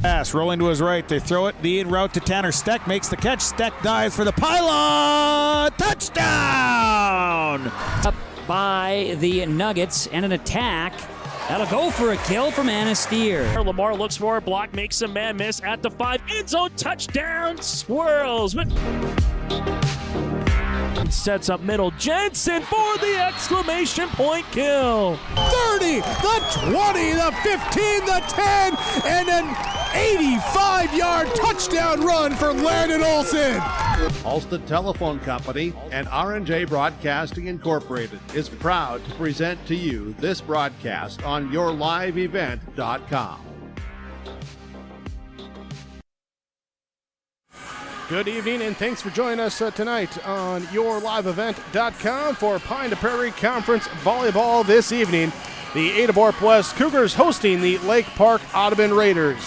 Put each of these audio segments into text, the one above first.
Pass rolling to his right. They throw it. The in route to Tanner Steck makes the catch. Steck dives for the pylon. Touchdown! Up by the Nuggets and an attack. That'll go for a kill from Anasteer. Lamar looks for a block, makes a man miss at the 5. End zone touchdown. Swirls. Sets up middle. Jensen for the exclamation point kill. 30, the 20, the 15, the 10, and an 85-yard touchdown run for Landon Olsen. Ulster Telephone Company and R&J Broadcasting Incorporated is proud to present to you this broadcast on yourliveevent.com. Good evening, and thanks for joining us tonight on yourliveevent.com for Pine to Prairie Conference Volleyball this evening. The Ada-Borup-West Cougars hosting the Lake Park-Audubon Raiders.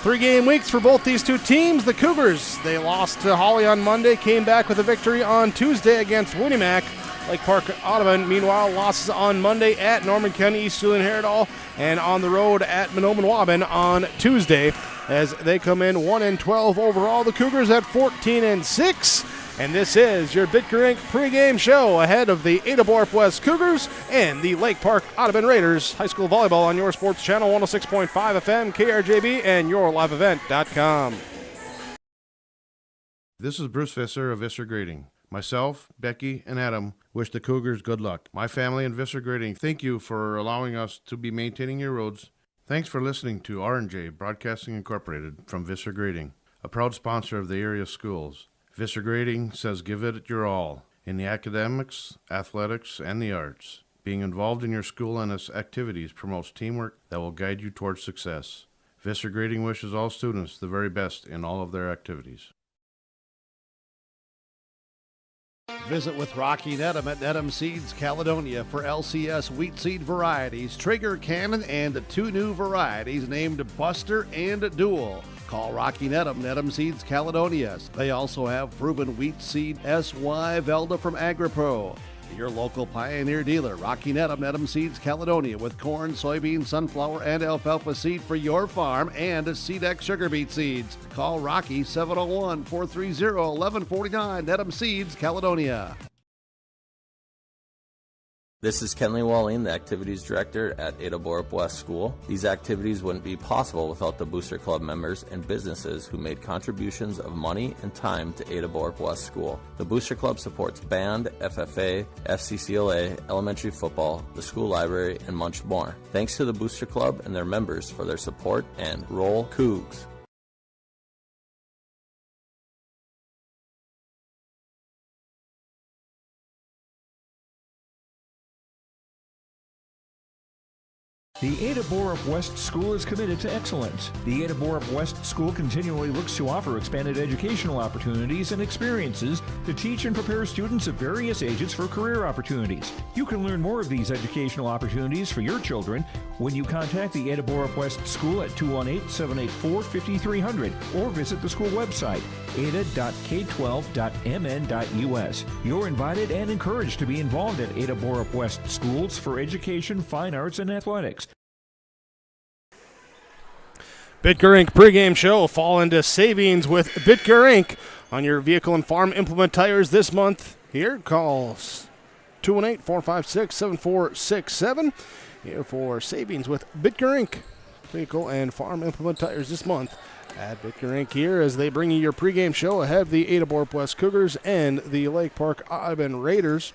3-game weeks for both these two teams. The Cougars, they lost to Hawley on Monday, came back with a victory on Tuesday against Winnimac. Lake Park-Audubon, meanwhile, losses on Monday at Norman County East Julian-Heridahl and on the road at Mahnomen-Waban on Tuesday. As they come in 1-12 overall, the Cougars at 14-6. And this is your Bitker Inc. pregame show ahead of the Ada-Borup-West Cougars and the Lake Park-Audubon Raiders. High school volleyball on your sports channel, 106.5 FM, KRJB, and yourliveevent.com. This is Bruce Visser of Visser Grading. Myself, Becky, and Adam wish the Cougars good luck. My family and Visser Grading thank you for allowing us to be maintaining your roads. Thanks for listening to R&J Broadcasting Incorporated from Visser Grading, a proud sponsor of the area schools. Visser Grading says give it your all in the academics, athletics, and the arts. Being involved in your school and its activities promotes teamwork that will guide you towards success. Visser Grading wishes all students the very best in all of their activities. Visit with Rocky Nedham at Nedham Seeds Caledonia for LCS wheat seed varieties, Trigger Cannon, and 2 new varieties named Buster and Dual. Call Rocky Nedham, Nedham Seeds Caledonia. They also have proven wheat seed SY Velda from AgriPro. Your local Pioneer dealer, Rocky Nedham, Nedham Seeds Caledonia, with corn, soybean, sunflower, and alfalfa seed for your farm and Seedex sugar beet seeds. Call Rocky 701-430-1149, Nedham Seeds Caledonia. This is Kenley Walling, the Activities Director at Ada-Borup-West School. These activities wouldn't be possible without the Booster Club members and businesses who made contributions of money and time to Ada-Borup-West School. The Booster Club supports band, FFA, FCCLA, elementary football, the school library, and much more. Thanks to the Booster Club and their members for their support, and roll Cougs. The Ada-Borup-West School is committed to excellence. The Ada-Borup-West School continually looks to offer expanded educational opportunities and experiences to teach and prepare students of various ages for career opportunities. You can learn more of these educational opportunities for your children when you contact the Ada-Borup-West School at 218-784-5300 or visit the school website, ada.k12.mn.us. You're invited and encouraged to be involved at Ada-Borup-West Schools for education, fine arts, and athletics. Bitker Inc. pregame show. Fall into savings with Bitker Inc. on your vehicle and farm implement tires this month. Here, calls 218-456-7467. Here for savings with Bitker Inc. Vehicle and farm implement tires this month at Bitker Inc. here as they bring you your pregame show ahead of the Ada-Borup-West Cougars and the Lake Park-Audubon Raiders.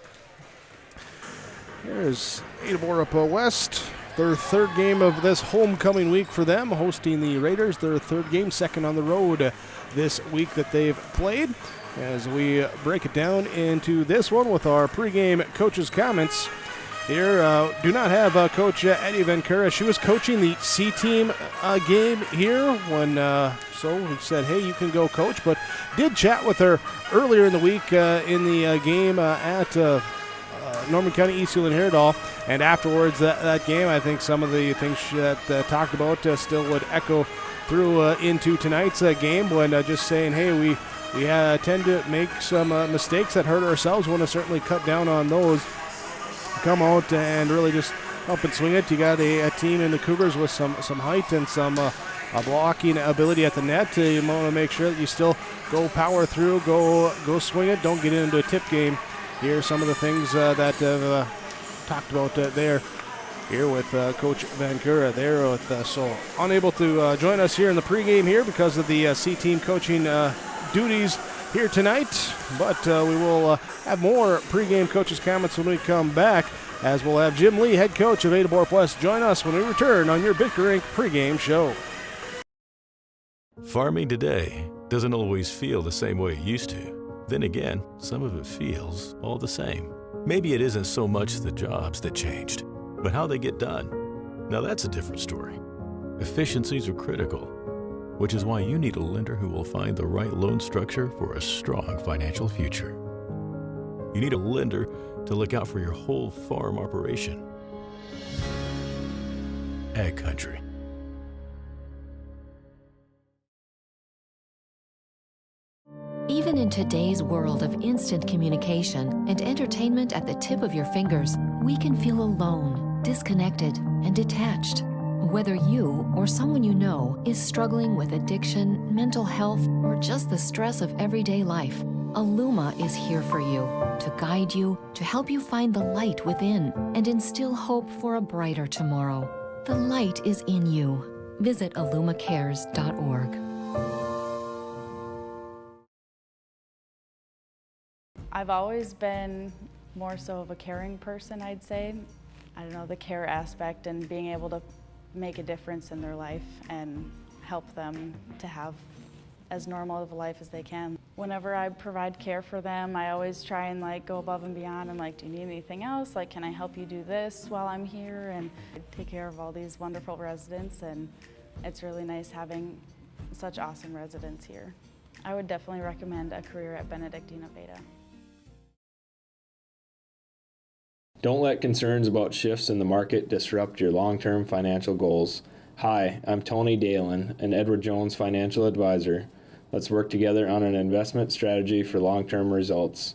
Here's Ada-Borup-West. Their third game of this homecoming week for them, hosting the Raiders. Their third game, second on the road this week that they've played. As we break it down into this one with our pregame coaches' comments. Here, do not have Coach Eddie Vencura. She was coaching the C-team game here when, so he said, hey, you can go coach, but did chat with her earlier in the week in the game at Norman County East Julian-Heridahl, and afterwards that game, I think some of the things that talked about still would echo through into tonight's game when just saying, hey, we tend to make some mistakes that hurt ourselves. Want to certainly cut down on those. Come out and really just up and swing it. You got a team in the Cougars with some height and some blocking ability at the net. You want to make sure that you still go power through, go swing it. Don't get into a tip game. Here are some of the things that I've talked about there. Here with Coach Vancouver there with so unable to join us here in the pregame here because of the C-team coaching duties here tonight. But we will have more pregame coaches' comments when we come back, as we'll have Jim Lee, head coach of Ada-Borup-West, join us when we return on your Victor Inc. pregame show. Farming today doesn't always feel the same way it used to. Then again, some of it feels all the same. Maybe it isn't so much the jobs that changed, but how they get done. Now that's a different story. Efficiencies are critical, which is why you need a lender who will find the right loan structure for a strong financial future. You need a lender to look out for your whole farm operation. Ag Country. Even in today's world of instant communication and entertainment at the tip of your fingers, we can feel alone, disconnected, and detached. Whether you or someone you know is struggling with addiction, mental health, or just the stress of everyday life, Illuma is here for you, to guide you, to help you find the light within, and instill hope for a brighter tomorrow. The light is in you. Visit illumacares.org. I've always been more so of a caring person, I'd say. I don't know, the care aspect and being able to make a difference in their life and help them to have as normal of a life as they can. Whenever I provide care for them, I always try and go above and beyond and do you need anything else? Can I help you do this while I'm here? And I take care of all these wonderful residents, and it's really nice having such awesome residents here. I would definitely recommend a career at Benedictine of Ada. Don't let concerns about shifts in the market disrupt your long-term financial goals. Hi, I'm Tony Dalen, an Edward Jones financial advisor. Let's work together on an investment strategy for long-term results.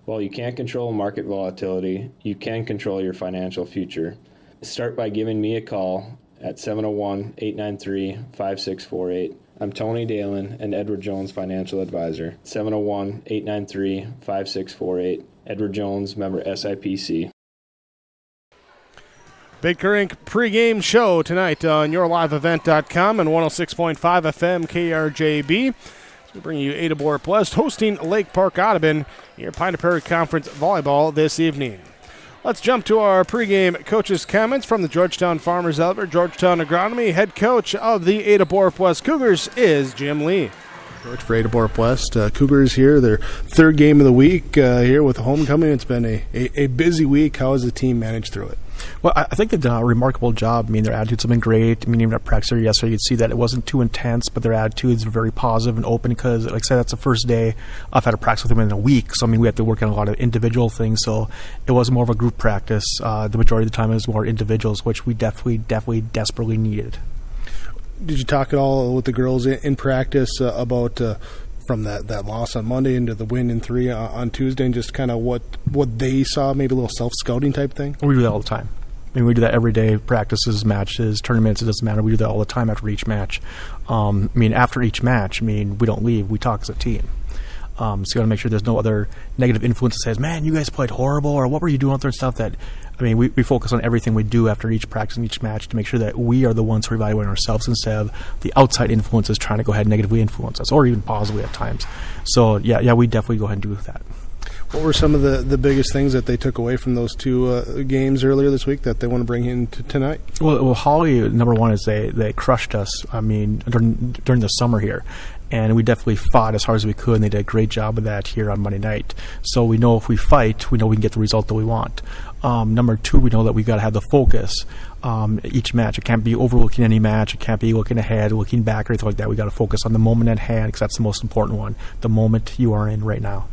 While you can't control market volatility, you can control your financial future. Start by giving me a call at 701-893-5648. I'm Tony Dalen, an Edward Jones financial advisor. 701-893-5648. Edward Jones, member SIPC. Victor Inc. pregame show tonight on yourliveevent.com and 106.5 FM KRJB. So we bring you Ada-Borup-West hosting Lake Park-Audubon here Pine Prairie Conference Volleyball this evening. Let's jump to our pregame coaches' comments from the Georgetown Farmers Elevator. Georgetown Agronomy head coach of the Ada-Borup-West Cougars is Jim Lee. Coach for Ada-Borup-West. Cougars here, their third game of the week here with homecoming. It's been a busy week. How has the team managed through it? Well, I think they've done a remarkable job. I mean, their attitudes have been great. I mean, even at practice yesterday, you could see that it wasn't too intense, but their attitudes were very positive and open because, like I said, that's the first day I've had a practice with them in a week. So, I mean, we had to work on a lot of individual things. So it was more of a group practice. The majority of the time it was more individuals, which we definitely desperately needed. Did you talk at all with the girls in practice about from that loss on Monday into the win in 3 on Tuesday, and just kind of what they saw, maybe a little self-scouting type thing? We do that all the time. I mean, we do that every day, practices, matches, tournaments, it doesn't matter. We do that all the time after each match. I mean, after each match, I mean, we don't leave. We talk as a team. So you got to make sure there's no other negative influence that says, man, you guys played horrible, or what were you doing out there and stuff. That, I mean, we focus on everything we do after each practice and each match to make sure that we are the ones who are evaluating ourselves instead of the outside influences trying to go ahead and negatively influence us, or even positively at times. So, yeah, we definitely go ahead and do that. What were some of the biggest things that they took away from those 2 games earlier this week that they want to bring in tonight? Well, Holly, number one, is they crushed us, I mean, during the summer here. And we definitely fought as hard as we could, and they did a great job of that here on Monday night. So we know if we fight, we know we can get the result that we want. Number 2, we know that we've got to have the focus each match. It can't be overlooking any match. It can't be looking ahead, looking back, or anything like that. We've got to focus on the moment at hand, because that's the most important one, the moment you are in right now.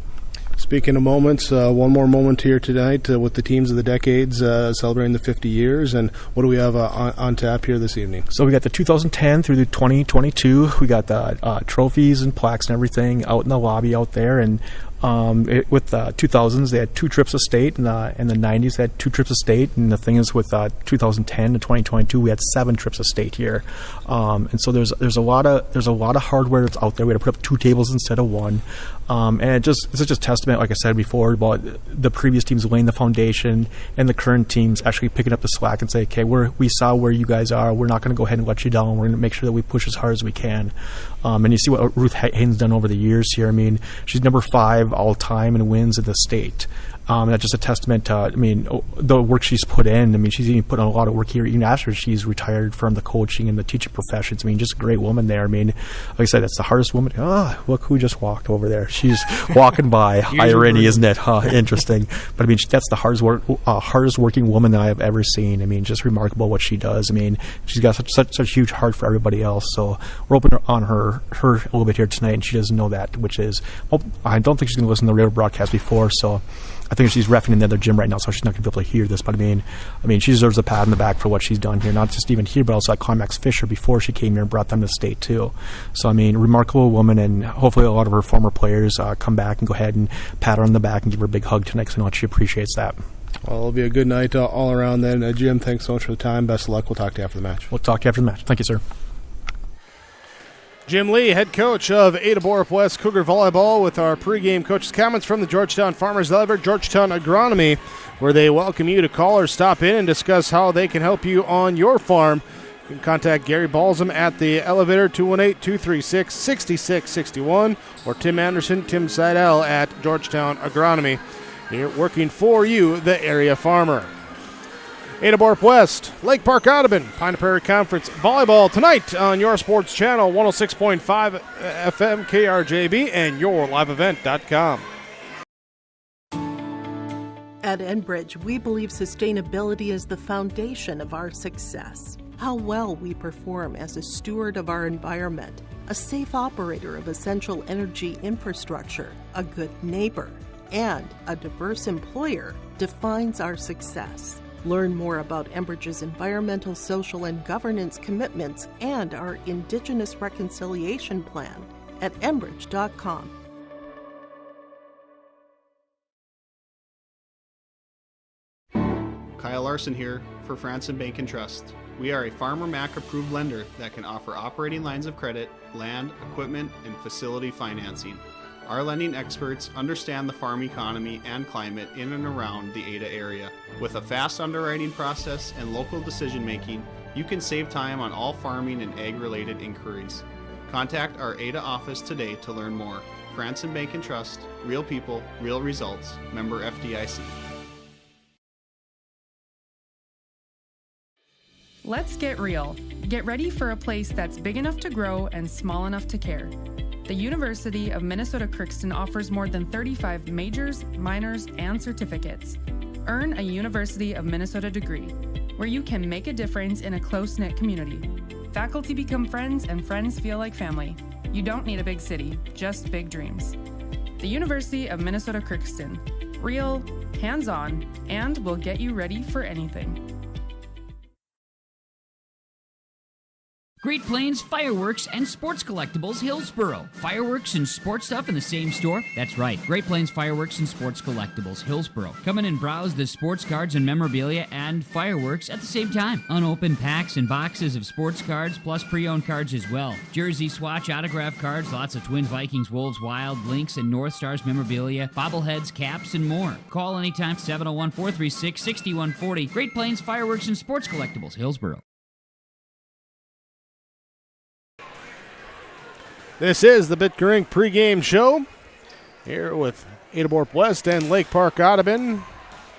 Speaking of moments, one more moment here tonight with the teams of the decades celebrating the 50 years. And what do we have on tap here this evening? So we got the 2010 through the 2022. We got the trophies and plaques and everything out in the lobby out there. And With the 2000s, they had 2 trips to state, and in the 90s, they had 2 trips to state. And the thing is, with 2010 to 2022, we had 7 trips to state here. And so there's a lot of hardware that's out there. We had to put up 2 tables instead of 1. And it's just testament, like I said before, about the previous teams laying the foundation and the current teams actually picking up the slack and say, okay, we saw where you guys are. We're not going to go ahead and let you down. We're going to make sure that we push as hard as we can. And you see what Ruth Hayden's done over the years here. I mean, she's number 5 all time in wins in the state. That's just a testament to, the work she's put in. She's even put in a lot of work here, even after she's retired from the coaching and the teaching professions. just a great woman there. Like I said, that's the hardest woman. Look who just walked over there. She's walking by. Irony, isn't it? Interesting. But that's the hardest working woman that I've ever seen. Just remarkable what she does. She's got such a huge heart for everybody else. So we're open on her a little bit here tonight, and she doesn't know that, which is, I don't think she's going to listen to the radio broadcast before, so I think she's reffing in the other gym right now, so she's not going to be able to hear this. But she deserves a pat on the back for what she's done here, not just even here, but also at Climax Fisher before she came here and brought them to state too. So remarkable woman, and hopefully a lot of her former players come back and go ahead and pat her on the back and give her a big hug tonight, because I know she appreciates that. Well, it'll be a good night all around then. Jim, thanks so much for the time. Best of luck. We'll talk to you after the match. We'll talk to you after the match. Thank you, sir. Jim Lee, head coach of Ada-Borup-West Cougar Volleyball, with our pregame coaches' comments from the Georgetown Farmers Elevator, Georgetown Agronomy, where they welcome you to call or stop in and discuss how they can help you on your farm. You can contact Gary Balsam at the elevator, 218-236-6661, or Tim Anderson, Tim Seidel at Georgetown Agronomy. Here working for you, the area farmer. Ada-Borup-West, Lake Park-Audubon, Pine Prairie Conference Volleyball tonight on your sports channel, 106.5 FM KRJB and yourliveevent.com. At Enbridge, we believe sustainability is the foundation of our success. How well we perform as a steward of our environment, a safe operator of essential energy infrastructure, a good neighbor, and a diverse employer defines our success. Learn more about Enbridge's environmental, social, and governance commitments and our Indigenous Reconciliation Plan at enbridge.com. Kyle Larson here for Franson Bank and Trust. We are a Farmer Mac approved lender that can offer operating lines of credit, land, equipment, and facility financing. Our lending experts understand the farm economy and climate in and around the Ada area. With a fast underwriting process and local decision making, you can save time on all farming and ag-related inquiries. Contact our Ada office today to learn more. Franson Bank and Trust, real people, real results. Member FDIC. Let's get real. Get ready for a place that's big enough to grow and small enough to care. The University of Minnesota Crookston offers more than 35 majors, minors, and certificates. Earn a University of Minnesota degree, where you can make a difference in a close-knit community. Faculty become friends, and friends feel like family. You don't need a big city, just big dreams. The University of Minnesota Crookston. Real, hands-on, and will get you ready for anything. Great Plains Fireworks and Sports Collectibles, Hillsboro. Fireworks and sports stuff in the same store? That's right. Great Plains Fireworks and Sports Collectibles, Hillsboro. Come in and browse the sports cards and memorabilia and fireworks at the same time. Unopened packs and boxes of sports cards, plus pre-owned cards as well. Jersey, Swatch, autograph cards, lots of Twins, Vikings, Wolves, Wild, Lynx, and North Stars memorabilia, bobbleheads, caps, and more. Call anytime, 701-436-6140. Great Plains Fireworks and Sports Collectibles, Hillsboro. This is the Bitcoin pregame show here with Ada-Borup-West and Lake Park-Audubon.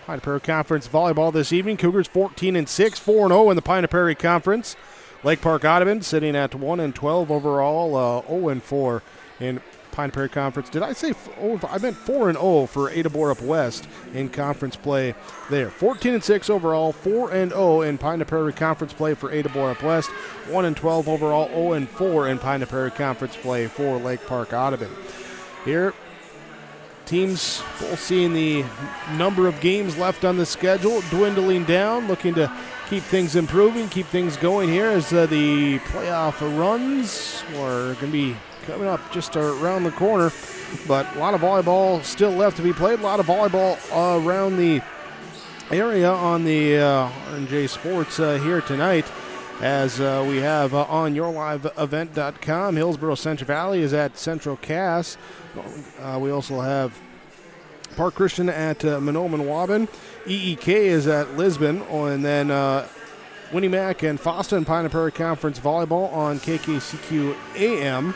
Pine Prairie Conference volleyball this evening. Cougars 14-6, 4-0 in the Pine Prairie Conference. Lake Park-Audubon sitting at 1-12 overall, 0-4 in Pine Prairie Conference. Did I say I meant 4-0 for Ada-Borup-West in conference play there. 14-6 overall, 4-0 in Pine Prairie Conference play for Ada-Borup-West. 1-12 overall, 0-4 in Pine Prairie Conference play for Lake Park-Audubon. Here, teams both seeing the number of games left on the schedule dwindling down, looking to keep things improving, keep things going here as the playoff runs are going to be coming up just around the corner. But a lot of volleyball still left to be played. A lot of volleyball around the area on the R&J Sports here tonight, as we have on yourliveevent.com. Hillsborough Central Valley is at Central Cass. We also have Park Christian at Manoman-Waban. EEK is at Lisbon. And then Winnie Mac and Foster and Pine Prairie Conference Volleyball on KKCQ AM. You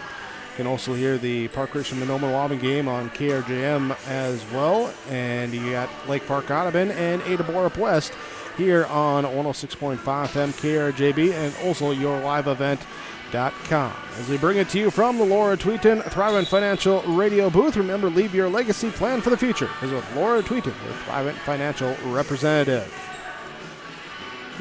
can also hear the Park Christian Manoman-Waban game on KRJM as well. And you got Lake Park-Audubon and Ada-Borup-West here on 106.5 FM KRJB and also yourliveevent.com. As we bring it to you from the Laura Tweeton Thrivent Financial Radio booth, remember, leave your legacy plan for the future. Visit with Laura Tweeton, your Thrivent Financial representative.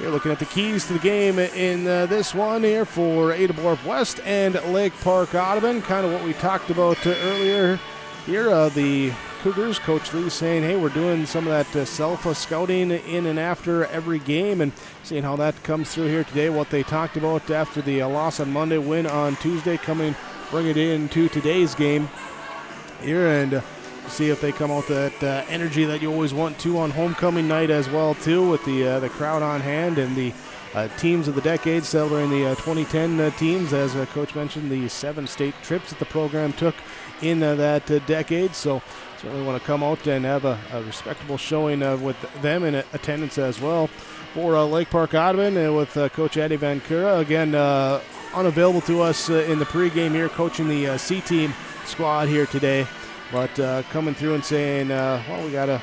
You're looking at the keys to the game in this one here for Ada-Borup-West and Lake Park-Audubon. Kind of what we talked about earlier here. The Cougars, Coach Lee saying, hey, we're doing some of that self-scouting in and after every game and seeing how that comes through here today. What they talked about after the loss on Monday, win on Tuesday, bring it into today's game here and see if they come out with that energy that you always want to on homecoming night as well, too, with the crowd on hand and the teams of the decade celebrating the 2010 teams. As Coach mentioned, the 7 state trips that the program took in that decade. So certainly want to come out and have a respectable showing with them in attendance as well. For Lake Park-Audubon with Coach Addie Van Cura, again, unavailable to us in the pregame here, coaching the C-team squad here today. But coming through and saying, well, we got to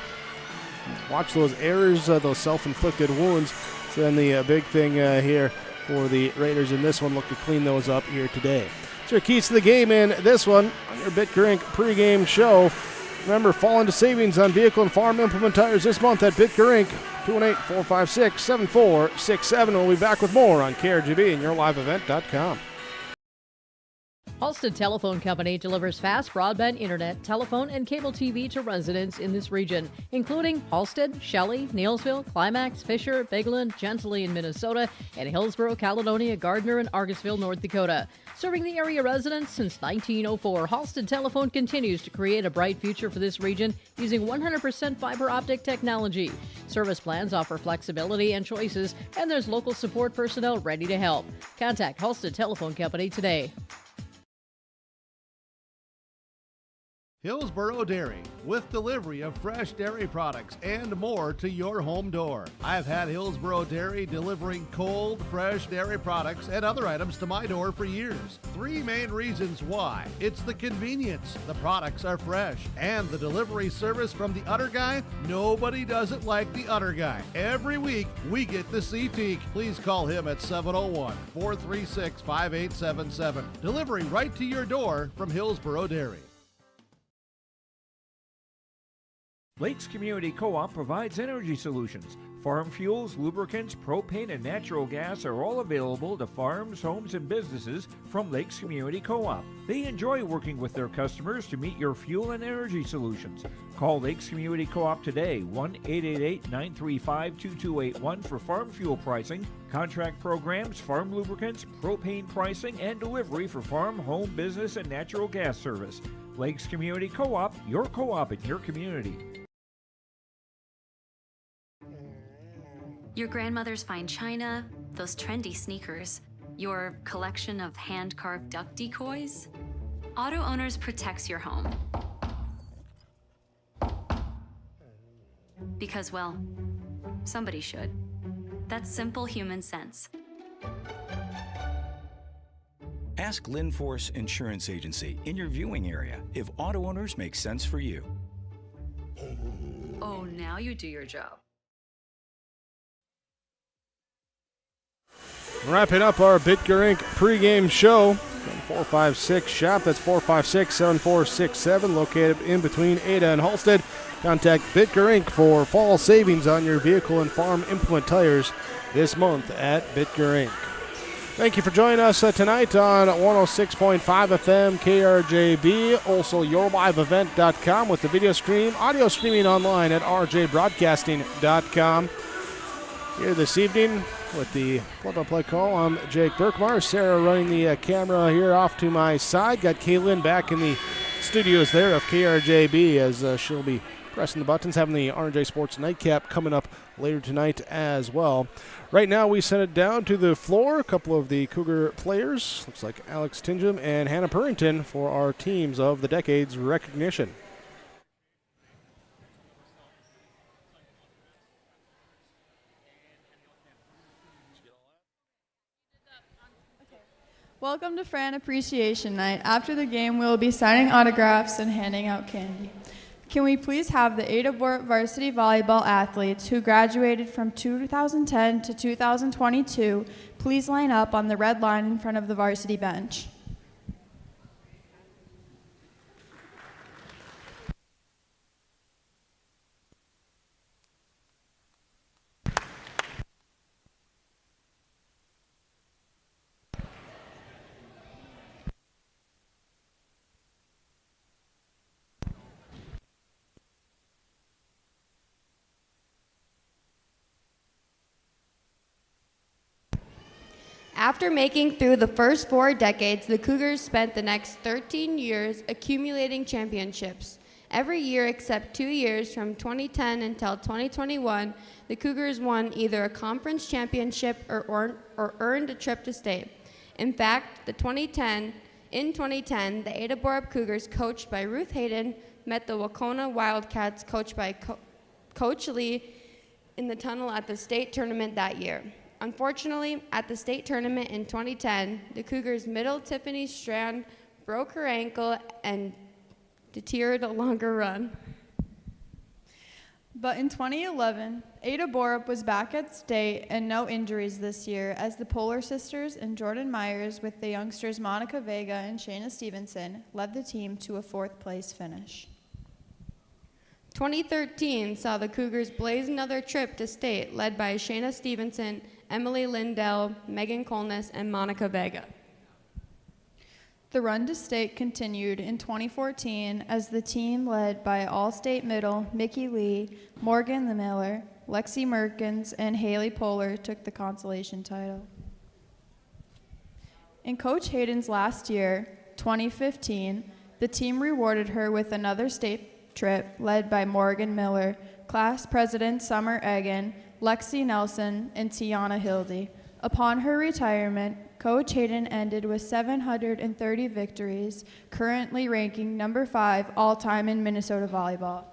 watch those errors, those self-inflicted wounds. So then the big thing here for the Raiders in this one, look to clean those up here today. So your keys to the game in this one on your Bitger Inc. pregame show. Remember, fall into savings on vehicle and farm implement tires this month at Bitger Inc. 218-456-7467. We'll be back with more on KRGB and yourliveevent.com. Halstead Telephone Company delivers fast broadband internet, telephone, and cable TV to residents in this region, including Halstead, Shelley, Neilsville, Climax, Fisher, Bigland, Gentilly in Minnesota, and Hillsborough, Caledonia, Gardner, and Argosville, North Dakota. Serving the area residents since 1904, Halstead Telephone continues to create a bright future for this region using 100% fiber optic technology. Service plans offer flexibility and choices, and there's local support personnel ready to help. Contact Halstead Telephone Company today. Hillsborough Dairy, with delivery of fresh dairy products and more to your home door. I've had Hillsborough Dairy delivering cold, fresh dairy products and other items to my door for years. 3 main reasons why. It's the convenience, the products are fresh, and the delivery service from the Udder Guy. Nobody does it like the Udder Guy. Every week, we get the C-Teak. Please call him at 701-436-5877. Delivery right to your door from Hillsborough Dairy. Lakes Community Co-op provides energy solutions. Farm fuels, lubricants, propane, and natural gas are all available to farms, homes, and businesses from Lakes Community Co-op. They enjoy working with their customers to meet your fuel and energy solutions. Call Lakes Community Co-op today, 1-888-935-2281 for farm fuel pricing, contract programs, farm lubricants, propane pricing, and delivery for farm, home, business, and natural gas service. Lakes Community Co-op, your co-op in your community. Your grandmother's fine china, those trendy sneakers, your collection of hand-carved duck decoys. Auto Owners protects your home. Because, well, somebody should. That's simple human sense. Ask Linforce Insurance Agency in your viewing area if Auto Owners makes sense for you. Oh, now you do your job. Wrapping up our Bitger Inc. pregame show. 456 shop. That's 456-7467. Located in between Ada and Halstead. Contact Bitger Inc. for fall savings on your vehicle and farm implement tires this month at Bitger Inc. Thank you for joining us tonight on 106.5 FM KRJB. Also, yourliveevent.com with the video stream. Audio streaming online at rjbroadcasting.com. Here this evening with the play-by-play call, I'm Jake Birkmar. Sarah running the camera here off to my side. Got Kaylin back in the studios there of KRJB as she'll be pressing the buttons, having the R&J Sports Nightcap coming up later tonight as well. Right now we send it down to the floor. A couple of the Cougar players, looks like Alex Tingham and Hannah Purrington, for our Teams of the Decades recognition. Welcome to Fran Appreciation Night. After the game, we will be signing autographs and handing out candy. Can we please have the Ada-Borup varsity volleyball athletes who graduated from 2010 to 2022 please line up on the red line in front of the varsity bench? After making through the first 4 decades, the Cougars spent the next 13 years accumulating championships. Every year except 2 years from 2010 until 2021, the Cougars won either a conference championship or earned a trip to state. In fact, in 2010, the Ada-Borup Cougars, coached by Ruth Hayden, met the Wacona Wildcats, coached by Coach Lee, in the tunnel at the state tournament that year. Unfortunately, at the state tournament in 2010, the Cougars' middle Tiffany Strand broke her ankle and deterred a longer run. But in 2011, Ada-Borup was back at state and no injuries this year as the Polar sisters and Jordan Myers with the youngsters Monica Vega and Shayna Stevenson led the team to a 4th place finish. 2013 saw the Cougars blaze another trip to state led by Shayna Stevenson, Emily Lindell, Megan Colness, and Monica Vega. The run to state continued in 2014 as the team led by All-State Middle, Mickey Lee, Morgan the Miller, Lexi Merkins, and Haley Polar took the consolation title. In Coach Hayden's last year, 2015, the team rewarded her with another state trip led by Morgan Miller, class president Summer Egan, Lexi Nelson, and Tiana Hildy. Upon her retirement, Coach Hayden ended with 730 victories, currently ranking number 5 all-time in Minnesota volleyball.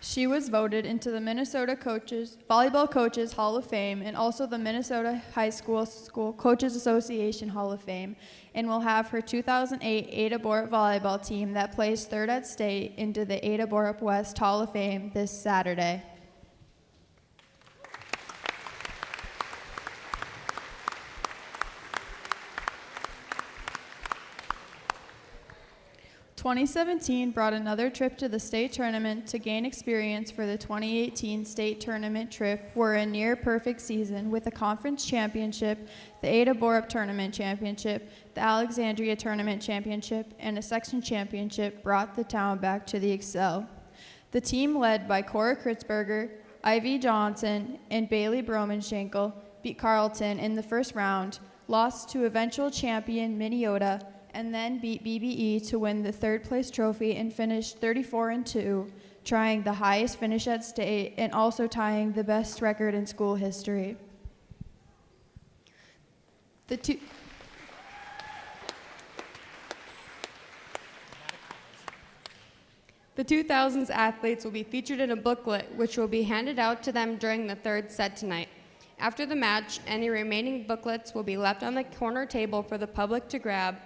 She was voted into the Minnesota Volleyball Coaches Hall of Fame and also the Minnesota High School Coaches Association Hall of Fame, and will have her 2008 Ada-Borup volleyball team that placed 3rd at state into the Ada-Borup-West Hall of Fame this Saturday. "2017 brought another trip to the state tournament to gain experience for the 2018 state tournament trip were a near-perfect season with a conference championship, the Ada-Borup Tournament Championship, the Alexandria Tournament Championship, and a section championship brought the town back to the Excel. The team led by Cora Kritzberger, Ivy Johnson, and Bailey Bromanschenkel beat Carleton in the first round, lost to eventual champion Minnesota, and then beat BBE to win the 3rd place trophy and finished 34-2, trying the highest finish at state and also tying the best record in school history. The 2000s athletes will be featured in a booklet which will be handed out to them during the 3rd set tonight. After the match, any remaining booklets will be left on the corner table for the public to grab,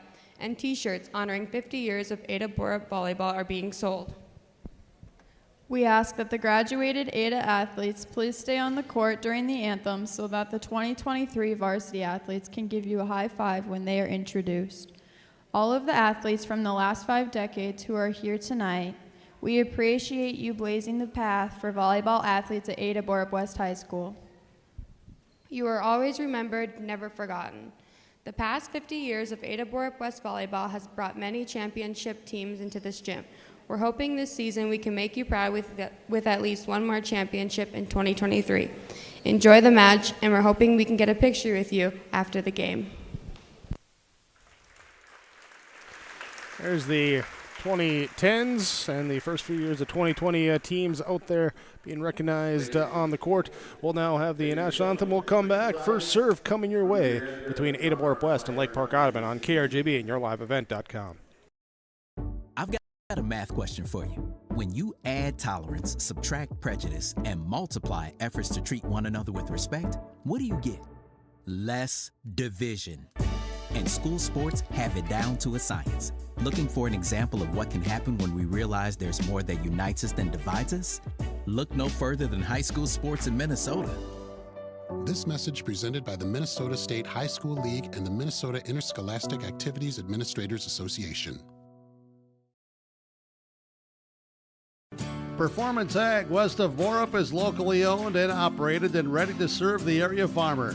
and t-shirts honoring 50 years of Ada-Borup volleyball are being sold. We ask that the graduated Ada athletes please stay on the court during the anthem so that the 2023 varsity athletes can give you a high five when they are introduced. All of the athletes from the last 5 decades who are here tonight, we appreciate you blazing the path for volleyball athletes at Ada-Borup-West High School. You are always remembered, never forgotten. The past 50 years of Ada-Borup-West volleyball has brought many championship teams into this gym. We're hoping this season we can make you proud with at least one more championship in 2023. Enjoy the match, and we're hoping we can get a picture with you after the game. There's the 2010s and the first few years of 2020 teams out there being recognized on the court. We'll now have the national anthem. We'll come back. First serve coming your way between Ada-Borup-West and Lake Park-Audubon on KRJB and yourliveevent.com. I've got a math question for you. When you add tolerance, subtract prejudice, and multiply efforts to treat one another with respect, what do you get? Less division. And school sports have it down to a science. Looking for an example of what can happen when we realize there's more that unites us than divides us? Look no further than high school sports in Minnesota. This message presented by the Minnesota State High School League and the Minnesota Interscholastic Activities Administrators Association. Performance Ag west of Borup is locally owned and operated and ready to serve the area farmer.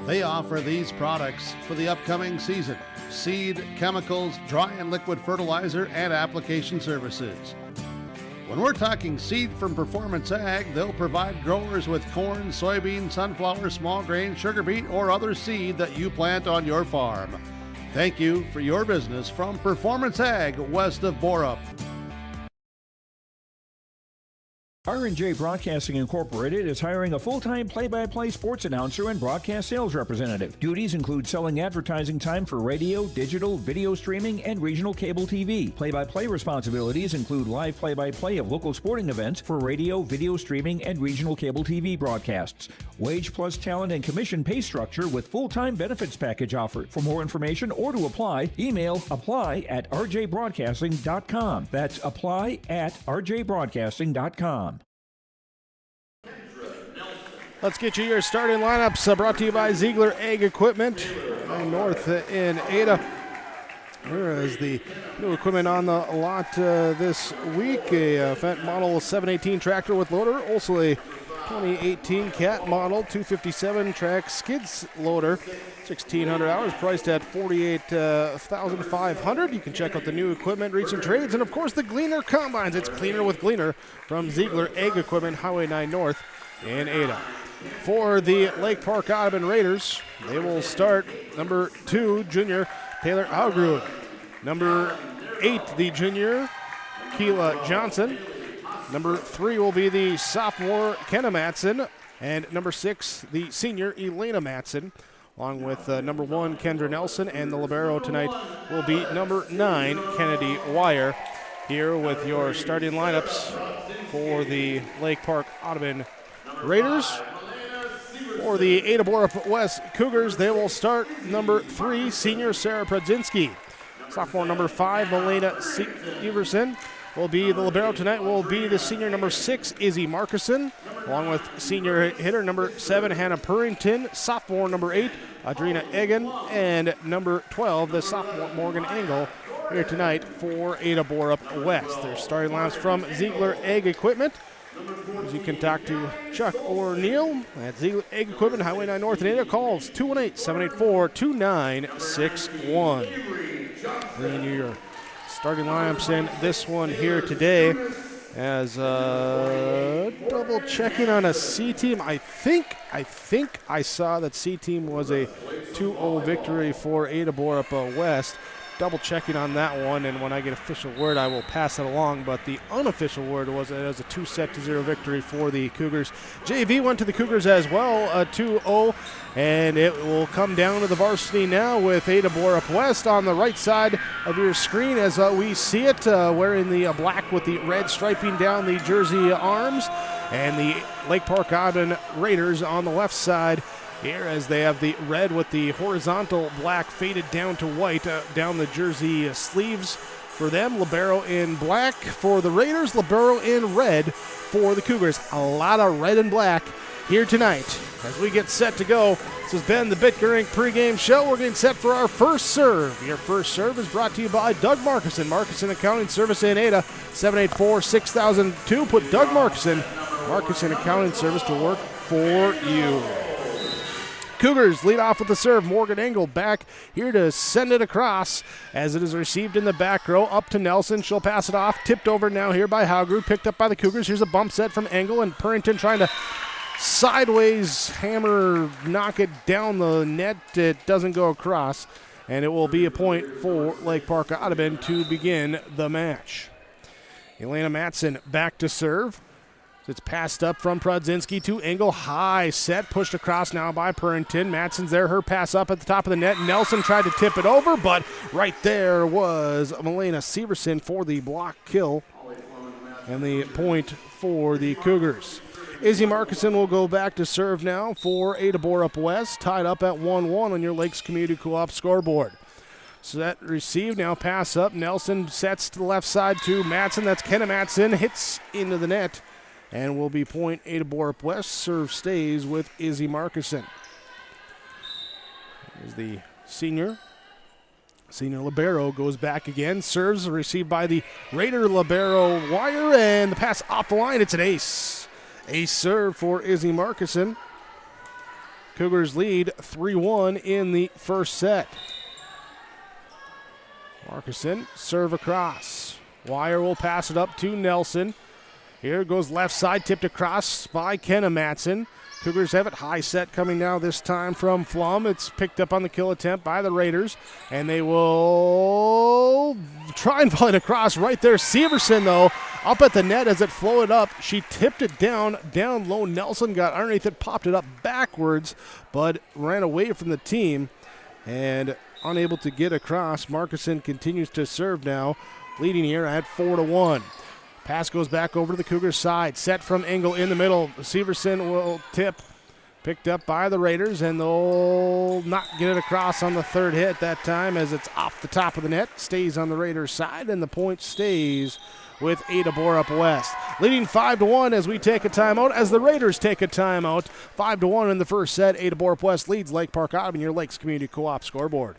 They offer these products for the upcoming season: seed, chemicals, dry and liquid fertilizer, and application services. When we're talking seed from Performance Ag, they'll provide growers with corn, soybean, sunflower, small grain, sugar beet, or other seed that you plant on your farm. Thank you for your business from Performance Ag west of Borup. R&J Broadcasting Incorporated is hiring a full-time play-by-play sports announcer and broadcast sales representative. Duties include selling advertising time for radio, digital, video streaming, and regional cable TV. Play-by-play responsibilities include live play-by-play of local sporting events for radio, video streaming, and regional cable TV broadcasts. Wage plus talent and commission pay structure with full-time benefits package offered. For more information or to apply, email apply@rjbroadcasting.com. That's apply@rjbroadcasting.com. Let's get you your starting lineups brought to you by Ziegler Ag Equipment north in Ada. Here is the new equipment on the lot this week. A Fendt Model 718 tractor with loader. Also a 2018 Cat Model 257 track skids loader. 1,600 hours, priced at $48,500. You can check out the new equipment, recent trades, and of course the Gleaner Combines. It's cleaner with Gleaner from Ziegler Ag Equipment, Highway 9 North in Ada. For the Lake Park-Audubon Raiders, they will start number 2, junior Taylor Augrud. Number 8, the junior Keela Johnson. Number 3 will be the sophomore Kenna Matson. And number 6, the senior Elena Matson. Along with number 1, Kendra Nelson. And the libero tonight will be number 9, Kennedy Wire. Here with your starting lineups for the Lake Park-Audubon Raiders. For the Ada-Borup-West Cougars, they will start number 3, senior Sarah Pradzinski. Sophomore number 5, Melena Everson, will be the libero tonight, will be the senior number 6, Izzy Markison, along with senior hitter number 7, Hannah Purrington, sophomore number 8, Adrina Egan, and number 12, the sophomore Morgan Engel, here tonight for Ada-Borup-West. Their starting lineups from Ziegler Ag Equipment. As you can talk to Chuck O'Neill at Ziegler Ag Equipment, Highway 9 North in Ada. Calls 218-784-2961. Bringing you your starting lineups in this one here today. As double checking on a C team. I think I saw that C team was a 2-0 victory for Ada-Borup-West. Double checking on that one, and when I get official word, I will pass it along. But the unofficial word was it was a 2-0 victory for the Cougars. JV went to the Cougars as well, 2-0, and it will come down to the varsity now with Ada-Borup-West on the right side of your screen as we see it, wearing the black with the red striping down the jersey arms, and the Lake Park-Audubon Raiders on the left side. Here as they have the red with the horizontal black faded down to white down the jersey sleeves for them. Libero in black for the Raiders, libero in red for the Cougars. A lot of red and black here tonight as we get set to go. This has been the Bitger Inc. pregame show. We're getting set for our first serve. Your first serve is brought to you by Doug Markison, Markison Accounting Service in Ada, 784-6002. Put Doug Markison Accounting Service to work for you. Cougars lead off with the serve. Morgan Engel back here to send it across as it is received in the back row up to Nelson. She'll pass it off. Tipped over now here by Haugrud. Picked up by the Cougars. Here's a bump set from Engel, and Purrington trying to sideways hammer, knock it down the net. It doesn't go across, and it will be a point for Lake Park-Audubon to begin the match. Elena Matson back to serve. It's passed up from Prudzinski to Engel. High set, pushed across now by Purrington. Matson's there, her pass up at the top of the net. Nelson tried to tip it over, but right there was Milena Severson for the block kill. And the point for the Cougars. Izzy Markison will go back to serve now for Ada-Borup-West, tied up at 1-1 on your Lakes Community Co-op scoreboard. Set received, now pass up. Nelson sets to the left side to Matson. That's Kenna Matson, hits into the net, and will be point Ada-Borup-West. Serve stays with Izzy Markison. Here's the senior libero, goes back again. Serves received by the Raider libero Wire, and the pass off the line. It's an ace. Ace serve for Izzy Markison. Cougars lead 3-1 in the first set. Markison, serve across. Wire will pass it up to Nelson. Here goes left side, tipped across by Kenna Matson. Cougars have it high set coming now this time from Flum. It's picked up on the kill attempt by the Raiders, and they will try and volley it across right there. Severson, though, up at the net as it floated up. She tipped it down low. Nelson got underneath it, popped it up backwards, but ran away from the team and unable to get across. Markison continues to serve now, leading here at 4-1. Pass goes back over to the Cougars side. Set from Engel in the middle. Severson will tip. Picked up by the Raiders, and they'll not get it across on the third hit that time as it's off the top of the net. Stays on the Raiders side, and the point stays with Ada-Borup-West. Leading 5-1 as we take a timeout, as the Raiders take a timeout. 5-1 in the first set. Ada-Borup-West leads Lake Park-Audubon, your Lakes Community Co-op scoreboard.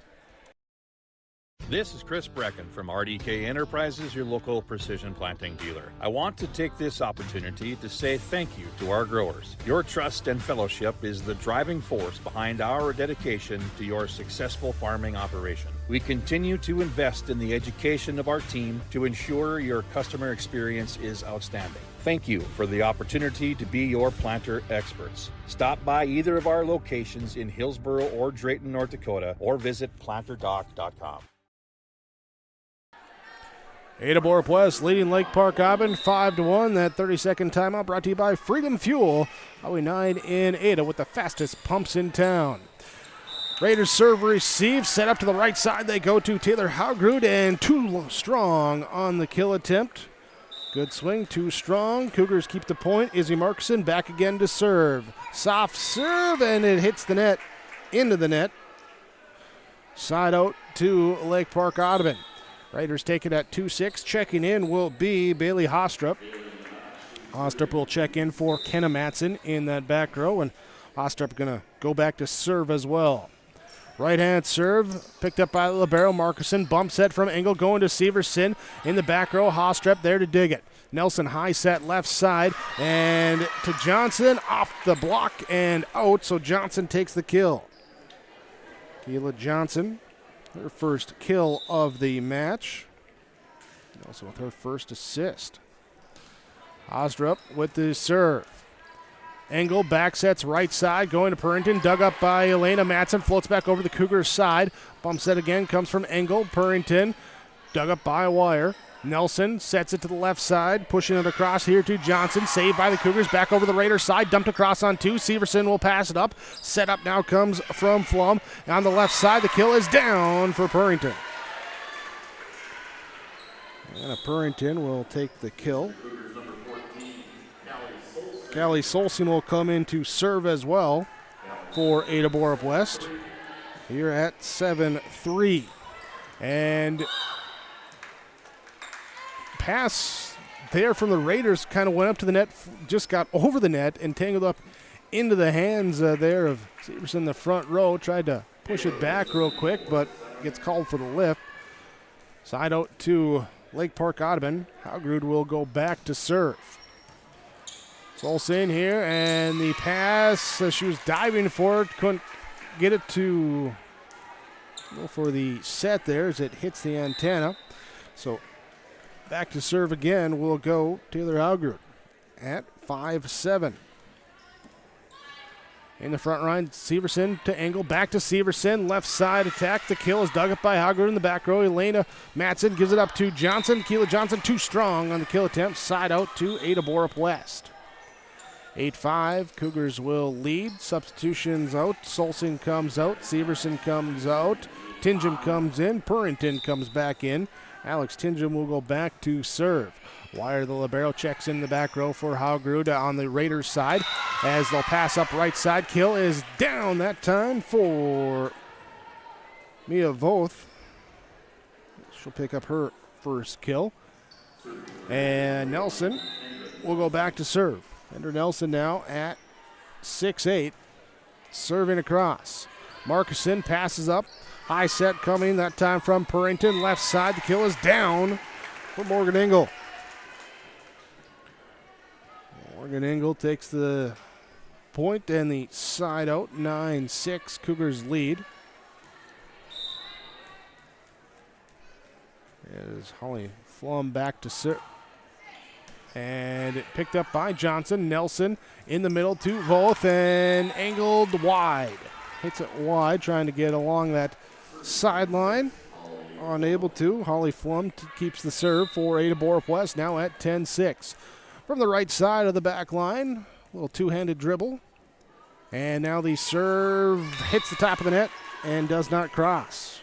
This is Chris Brecken from RDK Enterprises, your local precision planting dealer. I want to take this opportunity to say thank you to our growers. Your trust and fellowship is the driving force behind our dedication to your successful farming operation. We continue to invest in the education of our team to ensure your customer experience is outstanding. Thank you for the opportunity to be your planter experts. Stop by either of our locations in Hillsboro or Drayton, North Dakota, or visit planterdoc.com. Ada-Borup-West leading Lake Park-Audubon 5-1. That 30-second timeout brought to you by Freedom Fuel. Highway 9 in Ada with the fastest pumps in town. Raiders serve receive, set up to the right side. They go to Taylor Haugrud, and too strong on the kill attempt. Good swing, too strong. Cougars keep the point. Izzy Markison back again to serve. Soft serve, and it hits the net, into the net. Side out to Lake Park-Audubon. Raiders take it at 2-6. Checking in will be Bailey Hostrup. Hostrup will check in for Kenna Matson in that back row, and Hostrup going to go back to serve as well. Right-hand serve, picked up by libero Markison. Bump set from Engel going to Severson in the back row. Hostrup there to dig it. Nelson high set left side, and to Johnson, off the block and out, so Johnson takes the kill. Keila Johnson, her first kill of the match. Also with her first assist. Hostrup with the serve. Engel back sets right side, going to Purrington. Dug up by Elena Matson. Floats back over the Cougars side. Bump set again comes from Engel. Purrington dug up by Wire. Nelson sets it to the left side, pushing it across here to Johnson. Saved by the Cougars, back over the Raiders side, dumped across on two. Severson will pass it up. Set up now comes from Flum. On the left side, the kill is down for Purrington. And Purrington will take the kill. Callie Solson will come in to serve as well for Ada-Borup-West. Here at 7-3. And pass there from the Raiders kind of went up to the net, just got over the net and tangled up into the hands there of Severson in the front row. Tried to push it back real quick, but gets called for the lift. Side out to Lake Park-Audubon. Haugrud will go back to serve. Solson here, and the pass, she was diving for it, couldn't get it to go for the set there as it hits the antenna. So back to serve again will go Taylor Haugrud at 5-7. In the front line, Severson to Engel, back to Severson, left side attack. The kill is dug up by Hogrud in the back row. Elena Matson gives it up to Johnson. Keela Johnson too strong on the kill attempt. Side out to Ada-Borup-West. 8-5, Cougars will lead. Substitutions out. Solson comes out. Severson comes out. Tingham comes in. Purrington comes back in. Alex Tingham will go back to serve. Wire, the libero, checks in the back row for Hogrud on the Raiders side as they'll pass up right side. Kill is down that time for Mia Voth. She'll pick up her first kill. And Nelson will go back to serve. Ender Nelson now at 6'8", serving across. Markuson passes up. High set coming, that time from Purrington. Left side, the kill is down for Morgan Engel. Morgan Engel takes the point and the side out. 9-6, Cougars lead. As Holly Flum back to serve. And it picked up by Johnson. Nelson in the middle to Voth and angled wide. Hits it wide, trying to get along that sideline. Unable to. Holly Flum keeps the serve for Ada-Borup-West, now at 10-6. From the right side of the back line, a little two-handed dribble. And now the serve hits the top of the net and does not cross.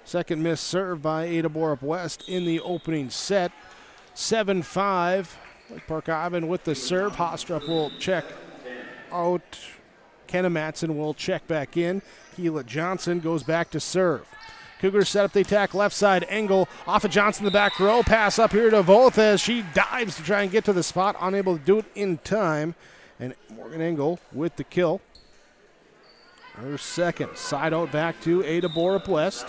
Second missed serve by Ada-Borup-West in the opening set. 7-5. Park-Audubon with the serve. Hostrup will check out. Kenna Matson will check back in. Keela Johnson goes back to serve. Cougars set up the attack left side. Engel off of Johnson in the back row. Pass up here to Voth as she dives to try and get to the spot. Unable to do it in time. And Morgan Engel with the kill. Her second. Side out back to Ada-Borup-West.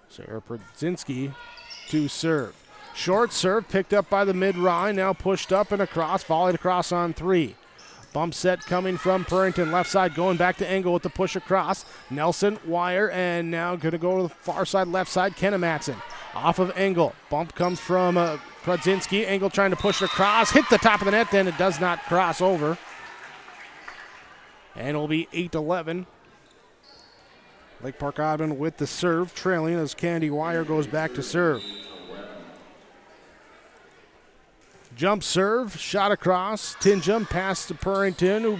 Sarah Prodzinski to serve. Short serve picked up by the mid-line. Now pushed up and across. Volleyed across on three. Bump set coming from Purrington. Left side going back to Engel with the push across. Nelson, wire, and now going to go to the far side, left side. Kenna Matson off of Engel. Bump comes from Prodzinski. Engel trying to push it across. Hit the top of the net, then it does not cross over. And it'll be 8-11. Lake Park-Audubon with the serve, trailing as Candy Wire goes back to serve. Jump serve, shot across. Tingham pass to Purrington, who